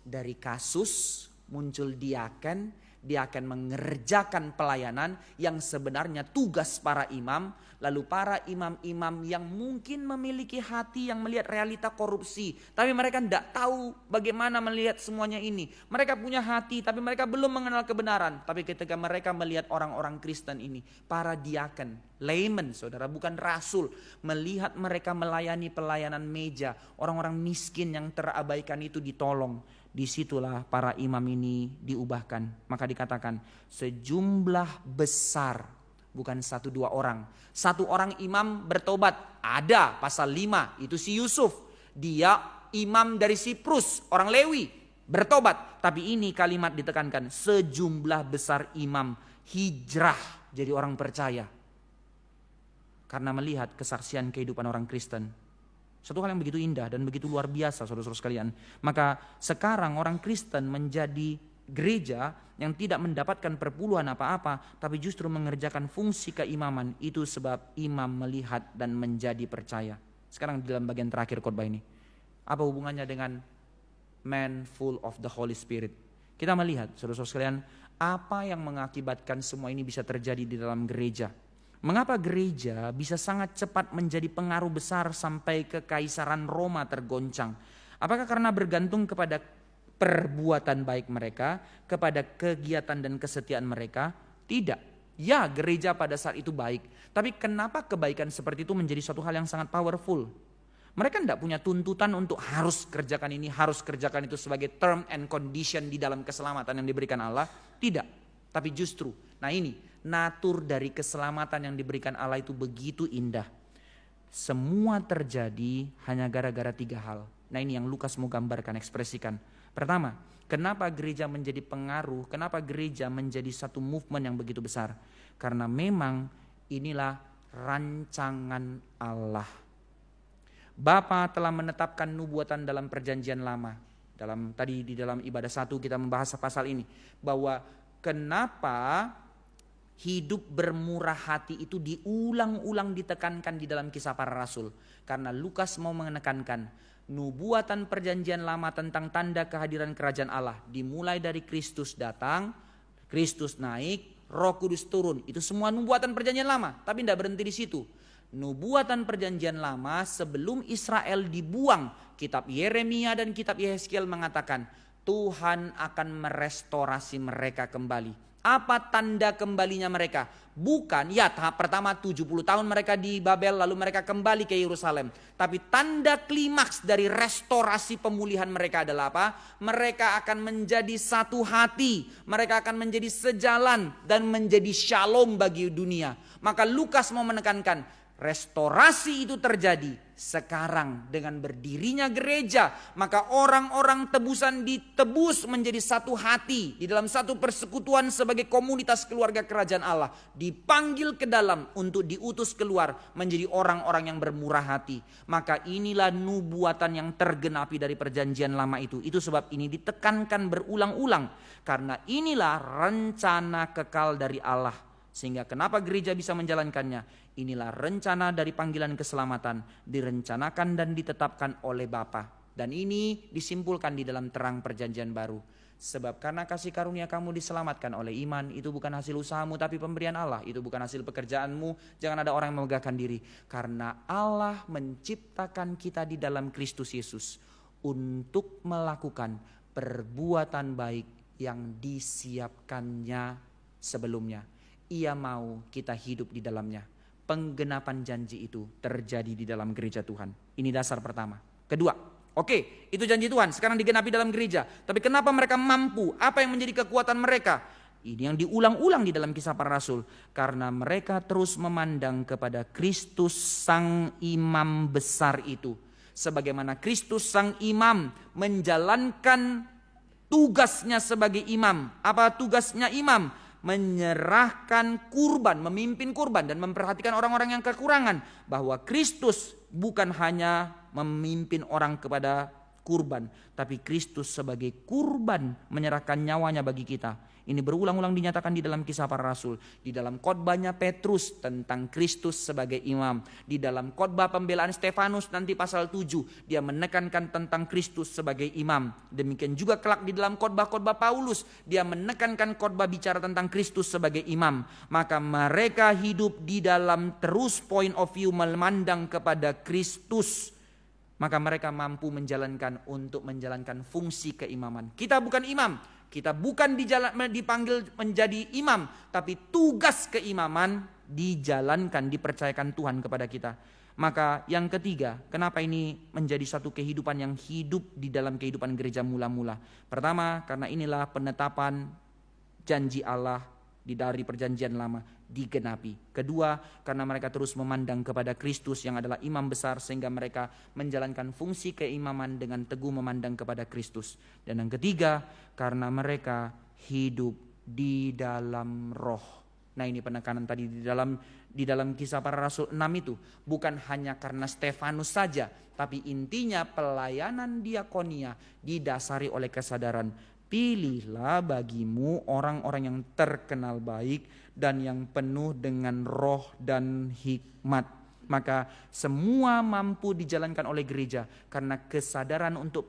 Dari kasus muncul diaken. Dia akan mengerjakan pelayanan yang sebenarnya tugas para imam. Lalu para imam-imam yang mungkin memiliki hati yang melihat realita korupsi, tapi mereka tidak tahu bagaimana melihat semuanya ini. Mereka punya hati tapi mereka belum mengenal kebenaran. Tapi ketika mereka melihat orang-orang Kristen ini, para diaken, layman saudara, bukan rasul, melihat mereka melayani pelayanan meja, orang-orang miskin yang terabaikan itu ditolong. Disitulah para imam ini diubahkan. Maka dikatakan sejumlah besar, bukan 1-2 orang. 1 orang imam bertobat, ada pasal 5, itu si Yusuf. Dia imam dari Siprus, orang Lewi, bertobat. Tapi ini kalimat ditekankan, sejumlah besar imam hijrah jadi orang percaya. Karena melihat kesaksian kehidupan orang Kristen. Satu hal yang begitu indah dan begitu luar biasa, saudara-saudara sekalian. Maka sekarang orang Kristen menjadi gereja yang tidak mendapatkan perpuluhan apa-apa, tapi justru mengerjakan fungsi keimaman. Itu sebab imam melihat dan menjadi percaya. Sekarang di dalam bagian terakhir khotbah ini, apa hubungannya dengan man full of the Holy Spirit? Kita melihat, saudara-saudara sekalian, apa yang mengakibatkan semua ini bisa terjadi di dalam gereja. Mengapa gereja bisa sangat cepat menjadi pengaruh besar sampai ke Kaisaran Roma tergoncang? Apakah karena bergantung kepada perbuatan baik mereka, kepada kegiatan dan kesetiaan mereka? Tidak. Ya, gereja pada saat itu baik. Tapi kenapa kebaikan seperti itu menjadi suatu hal yang sangat powerful? Mereka tidak punya tuntutan untuk harus kerjakan ini, harus kerjakan itu sebagai term and condition di dalam keselamatan yang diberikan Allah. Tidak. Tapi justru, nah ini, natur dari keselamatan yang diberikan Allah itu begitu indah. Semua terjadi hanya gara-gara 3 hal. Nah ini yang Lukas mau gambarkan, ekspresikan. Pertama, kenapa gereja menjadi pengaruh, kenapa gereja menjadi satu movement yang begitu besar? Karena memang inilah rancangan Allah. Bapa telah menetapkan nubuatan dalam perjanjian lama. Tadi di dalam ibadah 1 kita membahas pasal ini. Bahwa kenapa hidup bermurah hati itu diulang-ulang ditekankan di dalam Kisah Para Rasul. Karena Lukas mau menekankan nubuatan perjanjian lama tentang tanda kehadiran kerajaan Allah. Dimulai dari Kristus datang, Kristus naik, Roh Kudus turun. Itu semua nubuatan perjanjian lama. Tapi tidak berhenti di situ. Nubuatan perjanjian lama sebelum Israel dibuang. Kitab Yeremia dan kitab Yehezkiel mengatakan Tuhan akan merestorasi mereka kembali. Apa tanda kembalinya mereka? Bukan, ya tahap pertama 70 tahun mereka di Babel lalu mereka kembali ke Yerusalem. Tapi tanda klimaks dari restorasi pemulihan mereka adalah apa? Mereka akan menjadi satu hati. Mereka akan menjadi sejalan dan menjadi shalom bagi dunia. Maka Lukas mau menekankan restorasi itu terjadi sekarang dengan berdirinya gereja. Maka orang-orang tebusan ditebus menjadi satu hati di dalam satu persekutuan sebagai komunitas keluarga kerajaan Allah. Dipanggil ke dalam untuk diutus keluar menjadi orang-orang yang bermurah hati. Maka inilah nubuatan yang tergenapi dari perjanjian lama itu. Itu sebab ini ditekankan berulang-ulang. Karena inilah rencana kekal dari Allah. Sehingga kenapa gereja bisa menjalankannya? Inilah rencana dari panggilan keselamatan. Direncanakan dan ditetapkan oleh Bapa. Dan ini disimpulkan di dalam terang perjanjian baru. Sebab karena kasih karunia kamu diselamatkan oleh iman. Itu bukan hasil usahamu tapi pemberian Allah. Itu bukan hasil pekerjaanmu. Jangan ada orang yang memegahkan diri. Karena Allah menciptakan kita di dalam Kristus Yesus. Untuk melakukan perbuatan baik yang disiapkannya sebelumnya. Ia mau kita hidup di dalamnya. Penggenapan janji itu terjadi di dalam gereja Tuhan. Ini dasar pertama. Kedua, oke, itu janji Tuhan sekarang digenapi dalam gereja. Tapi kenapa mereka mampu? Apa yang menjadi kekuatan mereka? Ini yang diulang-ulang di dalam Kisah Para Rasul. Karena mereka terus memandang kepada Kristus Sang Imam besar itu. Sebagaimana Kristus Sang Imam menjalankan tugasnya sebagai imam. Apa tugasnya imam? Menyerahkan kurban, memimpin kurban dan memperhatikan orang-orang yang kekurangan. Bahwa Kristus bukan hanya memimpin orang kepada kurban, tapi Kristus sebagai kurban menyerahkan nyawanya bagi kita. Ini berulang-ulang dinyatakan di dalam Kisah Para Rasul. Di dalam khotbahnya Petrus tentang Kristus sebagai imam. Di dalam khotbah pembelaan Stefanus nanti pasal 7. Dia menekankan tentang Kristus sebagai imam. Demikian juga kelak di dalam khotbah-khotbah Paulus. Dia menekankan khotbah bicara tentang Kristus sebagai imam. Maka mereka hidup di dalam terus point of view memandang kepada Kristus. Maka mereka mampu menjalankan fungsi keimaman. Kita bukan imam. Kita bukan dipanggil menjadi imam, tapi tugas keimaman dijalankan, dipercayakan Tuhan kepada kita. Maka yang ketiga, kenapa ini menjadi satu kehidupan yang hidup di dalam kehidupan gereja mula-mula? Pertama, karena inilah penetapan janji Allah dari perjanjian lama digenapi. Kedua, karena mereka terus memandang kepada Kristus yang adalah imam besar sehingga mereka menjalankan fungsi keimaman dengan teguh memandang kepada Kristus. Dan yang ketiga, karena mereka hidup di dalam roh. Nah ini penekanan tadi di dalam Kisah Para Rasul 6 itu. Bukan hanya karena Stefanus saja, tapi intinya pelayanan diakonia didasari oleh kesadaran. Pilihlah bagimu orang-orang yang terkenal baik dan yang penuh dengan roh dan hikmat. Maka semua mampu dijalankan oleh gereja karena kesadaran untuk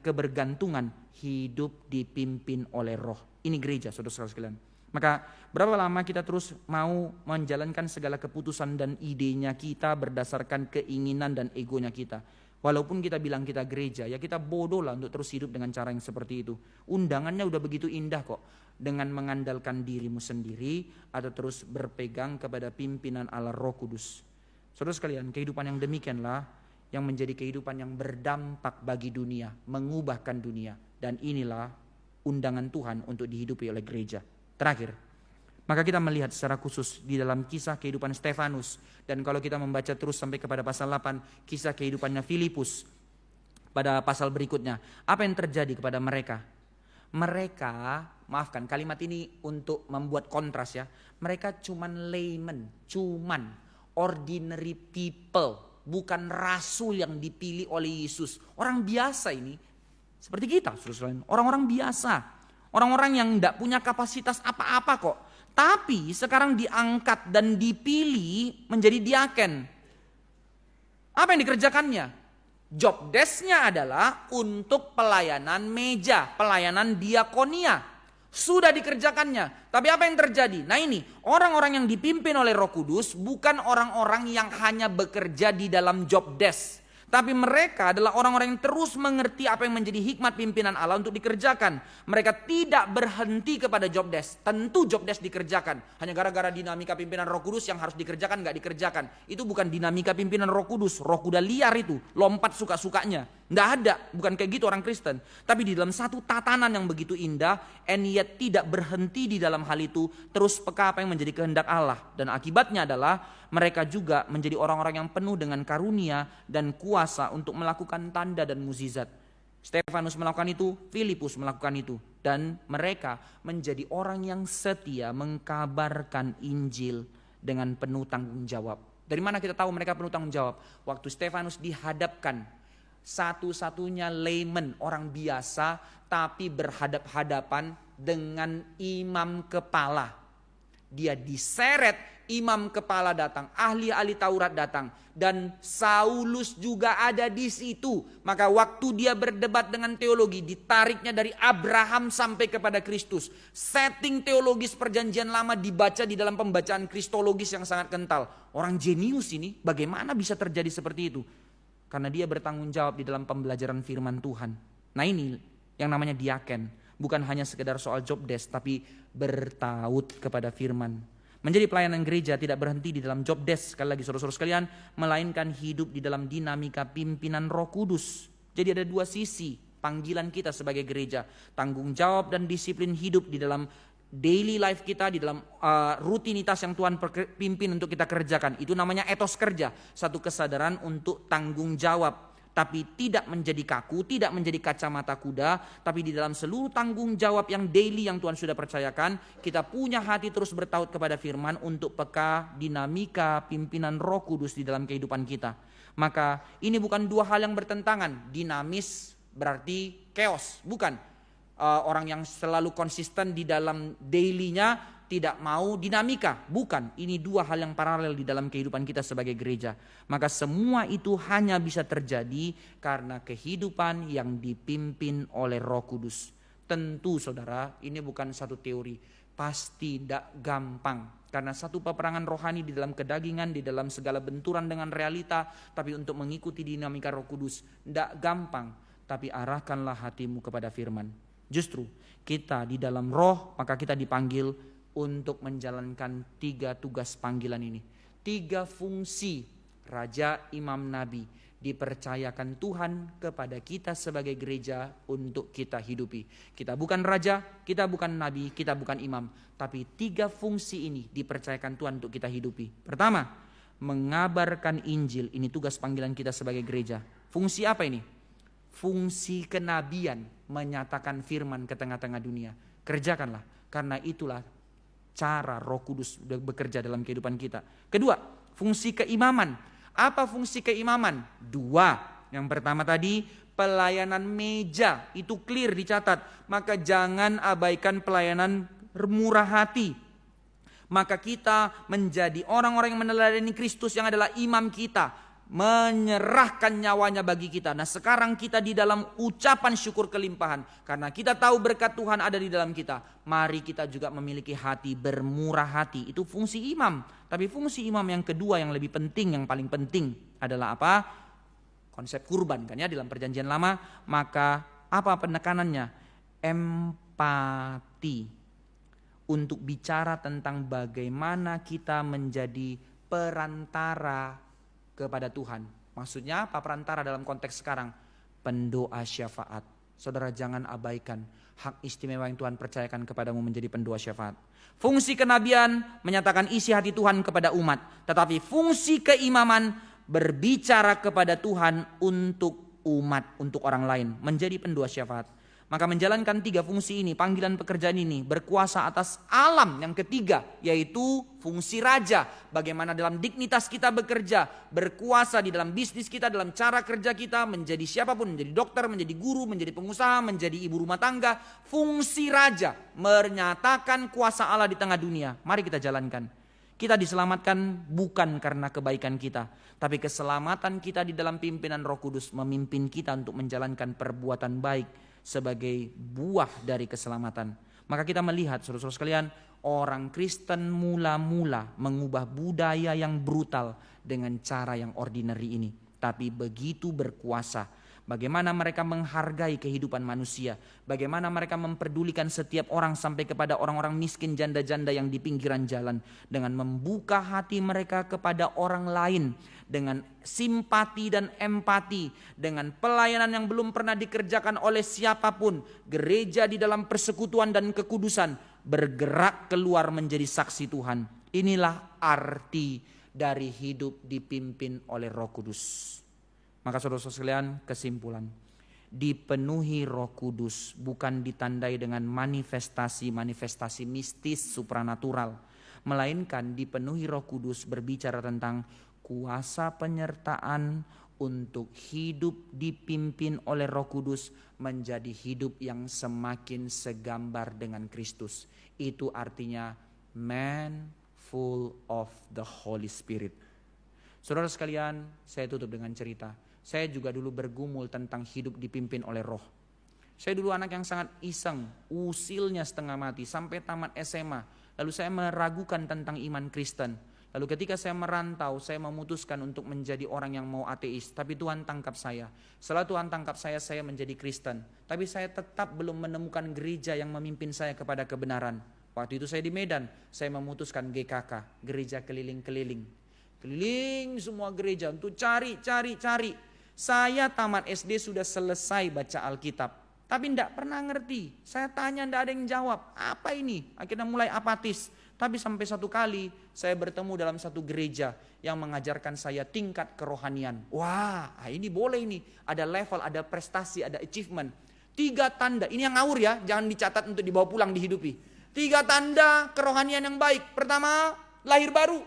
kebergantungan hidup dipimpin oleh roh. Ini gereja, saudara-saudara sekalian. Maka berapa lama kita terus mau menjalankan segala keputusan dan idenya kita berdasarkan keinginan dan egonya kita. Walaupun kita bilang kita gereja, ya kita bodoh lah untuk terus hidup dengan cara yang seperti itu. Undangannya udah begitu indah kok. Dengan mengandalkan dirimu sendiri atau terus berpegang kepada pimpinan Allah Roh Kudus. Saudara sekalian, kehidupan yang demikianlah yang menjadi kehidupan yang berdampak bagi dunia, mengubahkan dunia. Dan inilah undangan Tuhan untuk dihidupi oleh gereja. Terakhir, maka kita melihat secara khusus di dalam kisah kehidupan Stefanus. Dan kalau kita membaca terus sampai kepada pasal 8, kisah kehidupannya Filipus. Pada pasal berikutnya, apa yang terjadi kepada mereka? Mereka, maafkan kalimat ini untuk membuat kontras ya. Mereka cuman layman, cuman ordinary people. Bukan rasul yang dipilih oleh Yesus. Orang biasa ini, seperti kita, orang-orang biasa. Orang-orang yang tidak punya kapasitas apa-apa kok. Tapi sekarang diangkat dan dipilih menjadi diaken. Apa yang dikerjakannya? Job desk-nya adalah untuk pelayanan meja, pelayanan diakonia. Sudah dikerjakannya. Tapi apa yang terjadi? Nah ini, orang-orang yang dipimpin oleh Roh Kudus bukan orang-orang yang hanya bekerja di dalam job desk. Tapi mereka adalah orang-orang yang terus mengerti apa yang menjadi hikmat pimpinan Allah untuk dikerjakan. Mereka tidak berhenti kepada job desk. Tentu job desk dikerjakan. Hanya gara-gara dinamika pimpinan Roh Kudus yang harus dikerjakan gak dikerjakan. Itu bukan dinamika pimpinan Roh Kudus. Roh kuda liar itu. Lompat suka-sukanya. Nggak ada. Bukan kayak gitu orang Kristen. Tapi di dalam satu tatanan yang begitu indah. And yet tidak berhenti di dalam hal itu. Terus peka apa yang menjadi kehendak Allah. Dan akibatnya adalah mereka juga menjadi orang-orang yang penuh dengan karunia dan kuasa untuk melakukan tanda dan mukjizat. Stefanus melakukan itu, Filipus melakukan itu. Dan mereka menjadi orang yang setia mengkabarkan Injil dengan penuh tanggung jawab. Dari mana kita tahu mereka penuh tanggung jawab? Waktu Stefanus dihadapkan, satu-satunya layman, orang biasa, tapi berhadap-hadapan dengan imam kepala. Dia diseret, imam kepala datang, ahli-ahli Taurat datang, dan Saulus juga ada di situ. Maka waktu dia berdebat dengan teologi, ditariknya dari Abraham sampai kepada Kristus. Setting teologis perjanjian lama dibaca di dalam pembacaan kristologis yang sangat kental. Orang jenius ini bagaimana bisa terjadi seperti itu? Karena dia bertanggung jawab di dalam pembelajaran firman Tuhan. Nah ini yang namanya diaken. Bukan hanya sekedar soal job desk, tapi bertaut kepada firman. Menjadi pelayanan gereja tidak berhenti di dalam job desk, sekali lagi saudara-saudara sekalian, melainkan hidup di dalam dinamika pimpinan Roh Kudus. Jadi ada dua sisi panggilan kita sebagai gereja. Tanggung jawab dan disiplin hidup di dalam daily life kita, di dalam rutinitas yang Tuhan pimpin untuk kita kerjakan. Itu namanya etos kerja, satu kesadaran untuk tanggung jawab. Tapi tidak menjadi kaku, tidak menjadi kacamata kuda, tapi di dalam seluruh tanggung jawab yang daily yang Tuhan sudah percayakan, kita punya hati terus bertaut kepada firman untuk peka dinamika pimpinan Roh Kudus di dalam kehidupan kita. Maka ini bukan dua hal yang bertentangan. Dinamis berarti chaos, bukan. Orang yang selalu konsisten di dalam daily-nya tidak mau dinamika, bukan. Ini dua hal yang paralel di dalam kehidupan kita sebagai gereja. Maka semua itu hanya bisa terjadi karena kehidupan yang dipimpin oleh Roh Kudus. Tentu saudara, ini bukan satu teori, pasti tidak gampang. Karena satu peperangan rohani di dalam kedagingan, di dalam segala benturan dengan realita, tapi untuk mengikuti dinamika Roh Kudus tidak gampang. Tapi arahkanlah hatimu kepada firman. Justru kita di dalam roh, maka kita dipanggil untuk menjalankan 3 tugas panggilan ini. 3 fungsi raja, imam, nabi dipercayakan Tuhan kepada kita sebagai gereja untuk kita hidupi. Kita bukan raja, kita bukan nabi, kita bukan imam. Tapi 3 fungsi ini dipercayakan Tuhan untuk kita hidupi. Pertama, mengabarkan Injil. Ini tugas panggilan kita sebagai gereja. Fungsi apa ini? Fungsi kenabian, menyatakan firman ke tengah-tengah dunia. Kerjakanlah, karena itulah cara Roh Kudus bekerja dalam kehidupan kita. Kedua, fungsi keimaman. Apa fungsi keimaman? Dua. Yang pertama tadi, pelayanan meja. Itu clear dicatat. Maka jangan abaikan pelayanan murah hati. Maka kita menjadi orang-orang yang meneladani Kristus yang adalah imam kita. Menyerahkan nyawanya bagi kita. Nah sekarang kita di dalam ucapan syukur kelimpahan. Karena kita tahu berkat Tuhan ada di dalam kita. Mari kita juga memiliki hati bermurah hati. Itu fungsi imam. Tapi fungsi imam yang kedua yang lebih penting, yang paling penting adalah apa? Konsep kurban kan ya dalam perjanjian lama. Maka apa penekanannya? Empati. Untuk bicara tentang bagaimana kita menjadi perantara kepada Tuhan. Maksudnya apa perantara dalam konteks sekarang? Pendoa syafaat. Saudara jangan abaikan hak istimewa yang Tuhan percayakan kepadamu menjadi pendoa syafaat. Fungsi kenabian menyatakan isi hati Tuhan kepada umat. Tetapi fungsi keimaman berbicara kepada Tuhan untuk umat, untuk orang lain. Menjadi pendoa syafaat. Maka menjalankan tiga fungsi ini, panggilan pekerjaan ini, berkuasa atas alam. Yang ketiga, yaitu fungsi raja. Bagaimana dalam dignitas kita bekerja, berkuasa di dalam bisnis kita, dalam cara kerja kita, menjadi siapapun, menjadi dokter, menjadi guru, menjadi pengusaha, menjadi ibu rumah tangga. Fungsi raja, menyatakan kuasa Allah di tengah dunia. Mari kita jalankan. Kita diselamatkan bukan karena kebaikan kita, tapi keselamatan kita di dalam pimpinan Roh Kudus memimpin kita untuk menjalankan perbuatan baik sebagai buah dari keselamatan. Maka kita melihat saudara-saudara sekalian, orang Kristen mula-mula mengubah budaya yang brutal dengan cara yang ordinary ini. Tapi begitu berkuasa. Bagaimana mereka menghargai kehidupan manusia. Bagaimana mereka memperdulikan setiap orang sampai kepada orang-orang miskin, janda-janda yang di pinggiran jalan. Dengan membuka hati mereka kepada orang lain. Dengan simpati dan empati. Dengan pelayanan yang belum pernah dikerjakan oleh siapapun. Gereja di dalam persekutuan dan kekudusan. Bergerak keluar menjadi saksi Tuhan. Inilah arti dari hidup dipimpin oleh Roh Kudus. Maka saudara-saudara sekalian, kesimpulan. Dipenuhi Roh Kudus bukan ditandai dengan manifestasi-manifestasi mistis supranatural. Melainkan dipenuhi Roh Kudus berbicara tentang kuasa penyertaan untuk hidup dipimpin oleh Roh Kudus menjadi hidup yang semakin segambar dengan Kristus. Itu artinya man full of the Holy Spirit. Saudara sekalian, saya tutup dengan cerita. Saya juga dulu bergumul tentang hidup dipimpin oleh Roh. Saya dulu anak yang sangat iseng, usilnya setengah mati sampai tamat SMA. Lalu saya meragukan tentang iman Kristen. Lalu ketika saya merantau, saya memutuskan untuk menjadi orang yang mau ateis. Tapi Tuhan tangkap saya. Setelah Tuhan tangkap saya menjadi Kristen. Tapi saya tetap belum menemukan gereja yang memimpin saya kepada kebenaran. Waktu itu saya di Medan, saya memutuskan GKK, gereja keliling-keliling. Keliling semua gereja untuk cari. Saya tamat SD sudah selesai baca Alkitab. Tapi tidak pernah ngerti. Saya tanya tidak ada yang jawab. Apa ini? Akhirnya mulai apatis. Tapi sampai satu kali saya bertemu dalam satu gereja yang mengajarkan saya tingkat kerohanian. Wah ini boleh ini. Ada level, ada prestasi, ada achievement. 3 tanda. Ini yang ngawur ya. Jangan dicatat untuk dibawa pulang dihidupi. 3 tanda kerohanian yang baik. Pertama, lahir baru.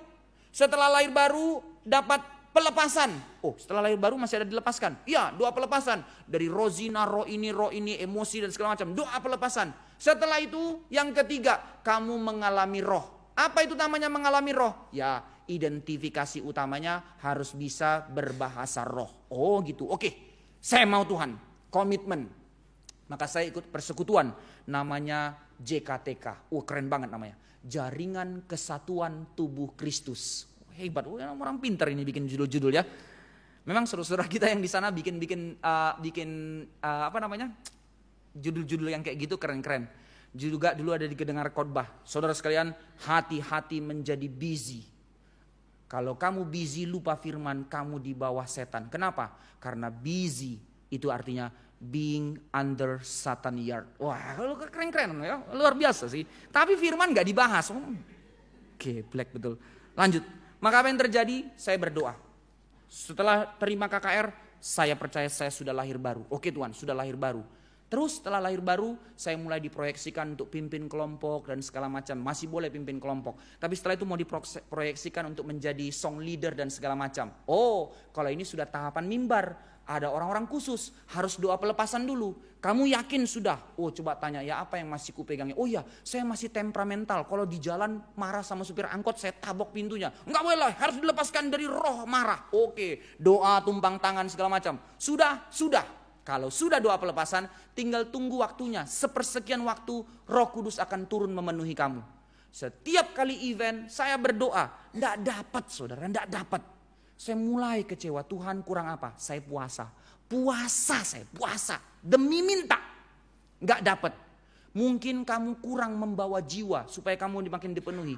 Setelah lahir baru dapat pelepasan. Oh, setelah lahir baru masih ada dilepaskan. Iya, doa pelepasan. Dari roh zina, roh ini, emosi dan segala macam. Doa pelepasan. Setelah itu yang ketiga, kamu mengalami roh. Apa itu namanya mengalami roh? Ya, identifikasi utamanya harus bisa berbahasa roh. Oh gitu, oke. Saya mau Tuhan. Komitmen. Maka saya ikut persekutuan. Namanya JKTK. Keren banget namanya. Jaringan Kesatuan Tubuh Kristus. Hebat, orang pintar ini bikin judul-judul ya. Memang saudara-saudara kita yang di sana bikin judul-judul yang kayak gitu keren-keren. Juga dulu ada di kedengar khotbah. Saudara sekalian, hati-hati menjadi busy. Kalau kamu busy lupa firman, kamu di bawah setan. Kenapa? Karena busy itu artinya being under Satan yard. Wah, keren-keren ya, luar biasa sih. Tapi firman gak dibahas. Oke, black betul. Lanjut. Maka apa yang terjadi? Saya berdoa. Setelah terima KKR, saya percaya saya sudah lahir baru. Oke Tuhan, sudah lahir baru. Terus setelah lahir baru, saya mulai diproyeksikan untuk pimpin kelompok dan segala macam. Masih boleh pimpin kelompok. Tapi setelah itu mau diproyeksikan untuk menjadi song leader dan segala macam. Oh, kalau ini sudah tahapan mimbar. Ada orang-orang khusus, harus doa pelepasan dulu. Kamu yakin sudah? Oh, coba tanya, ya apa yang masih kupegangnya? Oh iya, saya masih temperamental. Kalau di jalan marah sama supir angkot, saya tabok pintunya. Enggak boleh lah, harus dilepaskan dari roh marah. Oke, doa tumpang tangan segala macam. Sudah. Kalau sudah doa pelepasan, tinggal tunggu waktunya. Sepersekian waktu, Roh Kudus akan turun memenuhi kamu. Setiap kali event, saya berdoa. Enggak dapat saudara, enggak dapat. Saya mulai kecewa, Tuhan kurang apa? Saya puasa. Saya puasa. Demi minta. Enggak dapat. Mungkin kamu kurang membawa jiwa supaya kamu makin dipenuhi.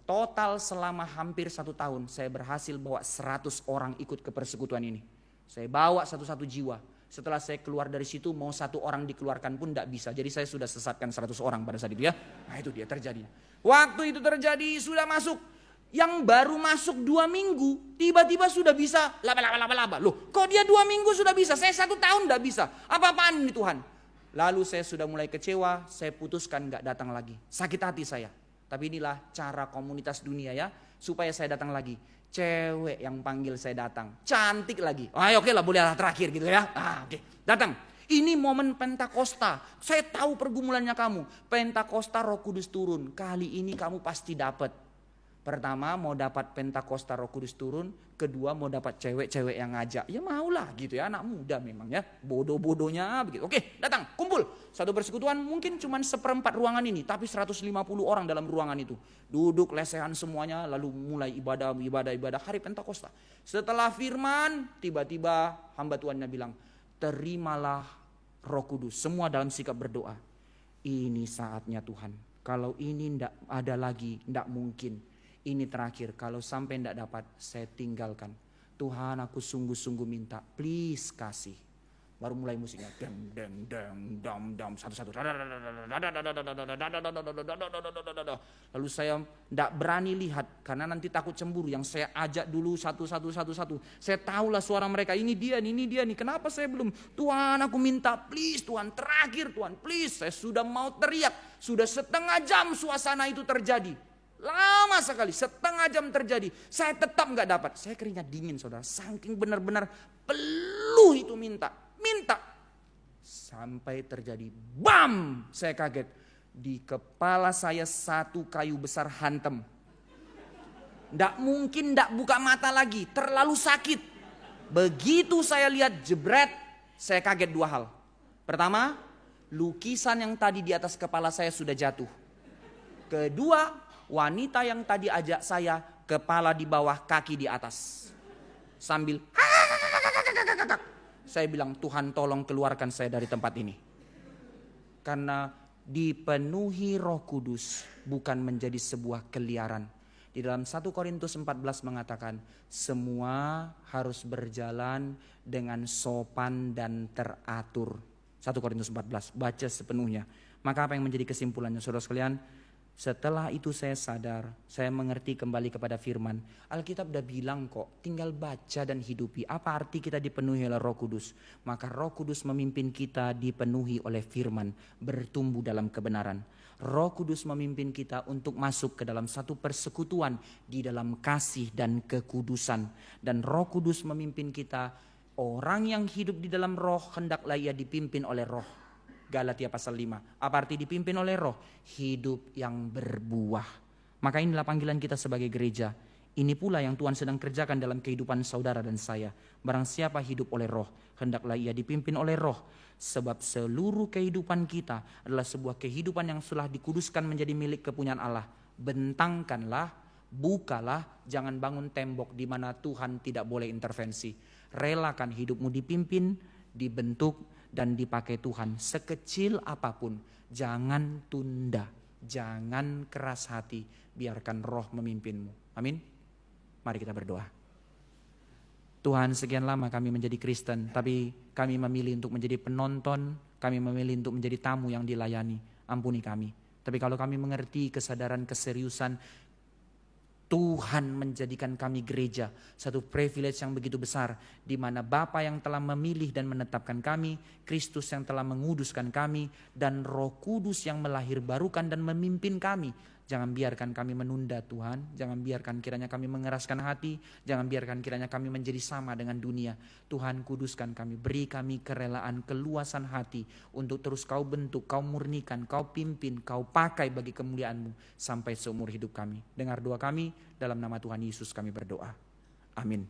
Total selama hampir 1 tahun, saya berhasil bawa 100 orang ikut ke persekutuan ini. Saya bawa satu-satu jiwa. Setelah saya keluar dari situ, mau 1 orang dikeluarkan pun tidak bisa. Jadi saya sudah sesatkan 100 orang pada saat itu ya. Nah itu dia terjadi. Waktu itu terjadi, sudah masuk. Yang baru masuk 2 minggu, tiba-tiba sudah bisa laba. Loh, kok dia 2 minggu sudah bisa? Saya 1 tahun tidak bisa. Apa-apaan ini Tuhan? Lalu saya sudah mulai kecewa, saya putuskan gak datang lagi. Sakit hati saya. Tapi inilah cara komunitas dunia ya, supaya saya datang lagi. Cewek yang panggil saya datang, cantik lagi. Oke lah, bolehlah terakhir gitu ya. Oke, datang. Ini momen Pentakosta. Saya tahu pergumulannya kamu. Pentakosta Roh Kudus turun. Kali ini kamu pasti dapat. Pertama mau dapat Pentakosta Roh Kudus turun, kedua mau dapat cewek-cewek yang ngajak. Ya maulah gitu ya, anak muda memang ya, bodoh-bodohnya begitu. Oke, datang, kumpul. Satu persekutuan mungkin cuma 1/4 ruangan ini, tapi 150 orang dalam ruangan itu. Duduk lesehan semuanya, lalu mulai ibadah hari Pentakosta. Setelah firman, tiba-tiba hamba Tuhannya bilang, terimalah Roh Kudus. Semua dalam sikap berdoa. Ini saatnya Tuhan. Kalau ini ndak ada lagi, ndak mungkin. Ini terakhir, kalau sampai tidak dapat, saya tinggalkan. Tuhan, aku sungguh-sungguh minta, please kasih. Baru mulai musiknya, satu-satu. Lalu saya tidak berani lihat, karena nanti takut cemburu. Yang saya ajak dulu satu. Saya tahulah suara mereka, ini dia nih. Kenapa saya belum? Tuhan, aku minta, please Tuhan, terakhir Tuhan, please. Saya sudah mau teriak, sudah setengah jam suasana itu terjadi. Lama sekali, setengah jam terjadi. Saya tetap gak dapat. Saya keringat dingin saudara. Saking benar-benar peluh itu minta. Sampai terjadi bam. Saya kaget. Di kepala saya 1 kayu besar hantem. Nggak mungkin nggak buka mata lagi. Terlalu sakit. Begitu saya lihat jebret. Saya kaget 2 hal. Pertama, lukisan yang tadi di atas kepala saya sudah jatuh. Kedua, wanita yang tadi ajak saya, kepala di bawah, kaki di atas. Sambil saya bilang, Tuhan tolong keluarkan saya dari tempat ini. Karena dipenuhi Roh Kudus bukan menjadi sebuah keliaran. Di dalam 1 Korintus 14 mengatakan, semua harus berjalan dengan sopan dan teratur. 1 Korintus 14, baca sepenuhnya. Maka apa yang menjadi kesimpulannya saudara sekalian? Setelah itu saya sadar, saya mengerti kembali kepada firman. Alkitab udah bilang kok, tinggal baca dan hidupi. Apa arti kita dipenuhi oleh Roh Kudus? Maka Roh Kudus memimpin kita dipenuhi oleh firman, bertumbuh dalam kebenaran. Roh Kudus memimpin kita untuk masuk ke dalam satu persekutuan di dalam kasih dan kekudusan. Dan Roh Kudus memimpin kita, orang yang hidup di dalam Roh hendaklah ia dipimpin oleh Roh. Galatia pasal 5. Apa arti dipimpin oleh Roh? Hidup yang berbuah. Maka inilah panggilan kita sebagai gereja. Ini pula yang Tuhan sedang kerjakan dalam kehidupan saudara dan saya. Barang siapa hidup oleh Roh, hendaklah ia dipimpin oleh Roh. Sebab seluruh kehidupan kita adalah sebuah kehidupan yang sudah dikuduskan menjadi milik kepunyaan Allah. Bentangkanlah, bukalah, jangan bangun tembok di mana Tuhan tidak boleh intervensi. Relakan hidupmu dipimpin, dibentuk, dan dipakai Tuhan sekecil apapun. Jangan tunda, jangan keras hati, biarkan Roh memimpinmu. Amin. Mari kita berdoa. Tuhan, sekian lama kami menjadi Kristen, tapi kami memilih untuk menjadi penonton, kami memilih untuk menjadi tamu yang dilayani. Ampuni kami. Tapi kalau kami mengerti kesadaran keseriusan Tuhan menjadikan kami gereja, satu privilege yang begitu besar, di mana Bapa yang telah memilih dan menetapkan kami, Kristus yang telah menguduskan kami, dan Roh Kudus yang melahirbarukan dan memimpin kami. Jangan biarkan kami menunda Tuhan, jangan biarkan kiranya kami mengeraskan hati, jangan biarkan kiranya kami menjadi sama dengan dunia. Tuhan, kuduskan kami, beri kami kerelaan, keluasan hati untuk terus Kau bentuk, Kau murnikan, Kau pimpin, Kau pakai bagi kemuliaan-Mu sampai seumur hidup kami. Dengar doa kami, dalam nama Tuhan Yesus kami berdoa. Amin.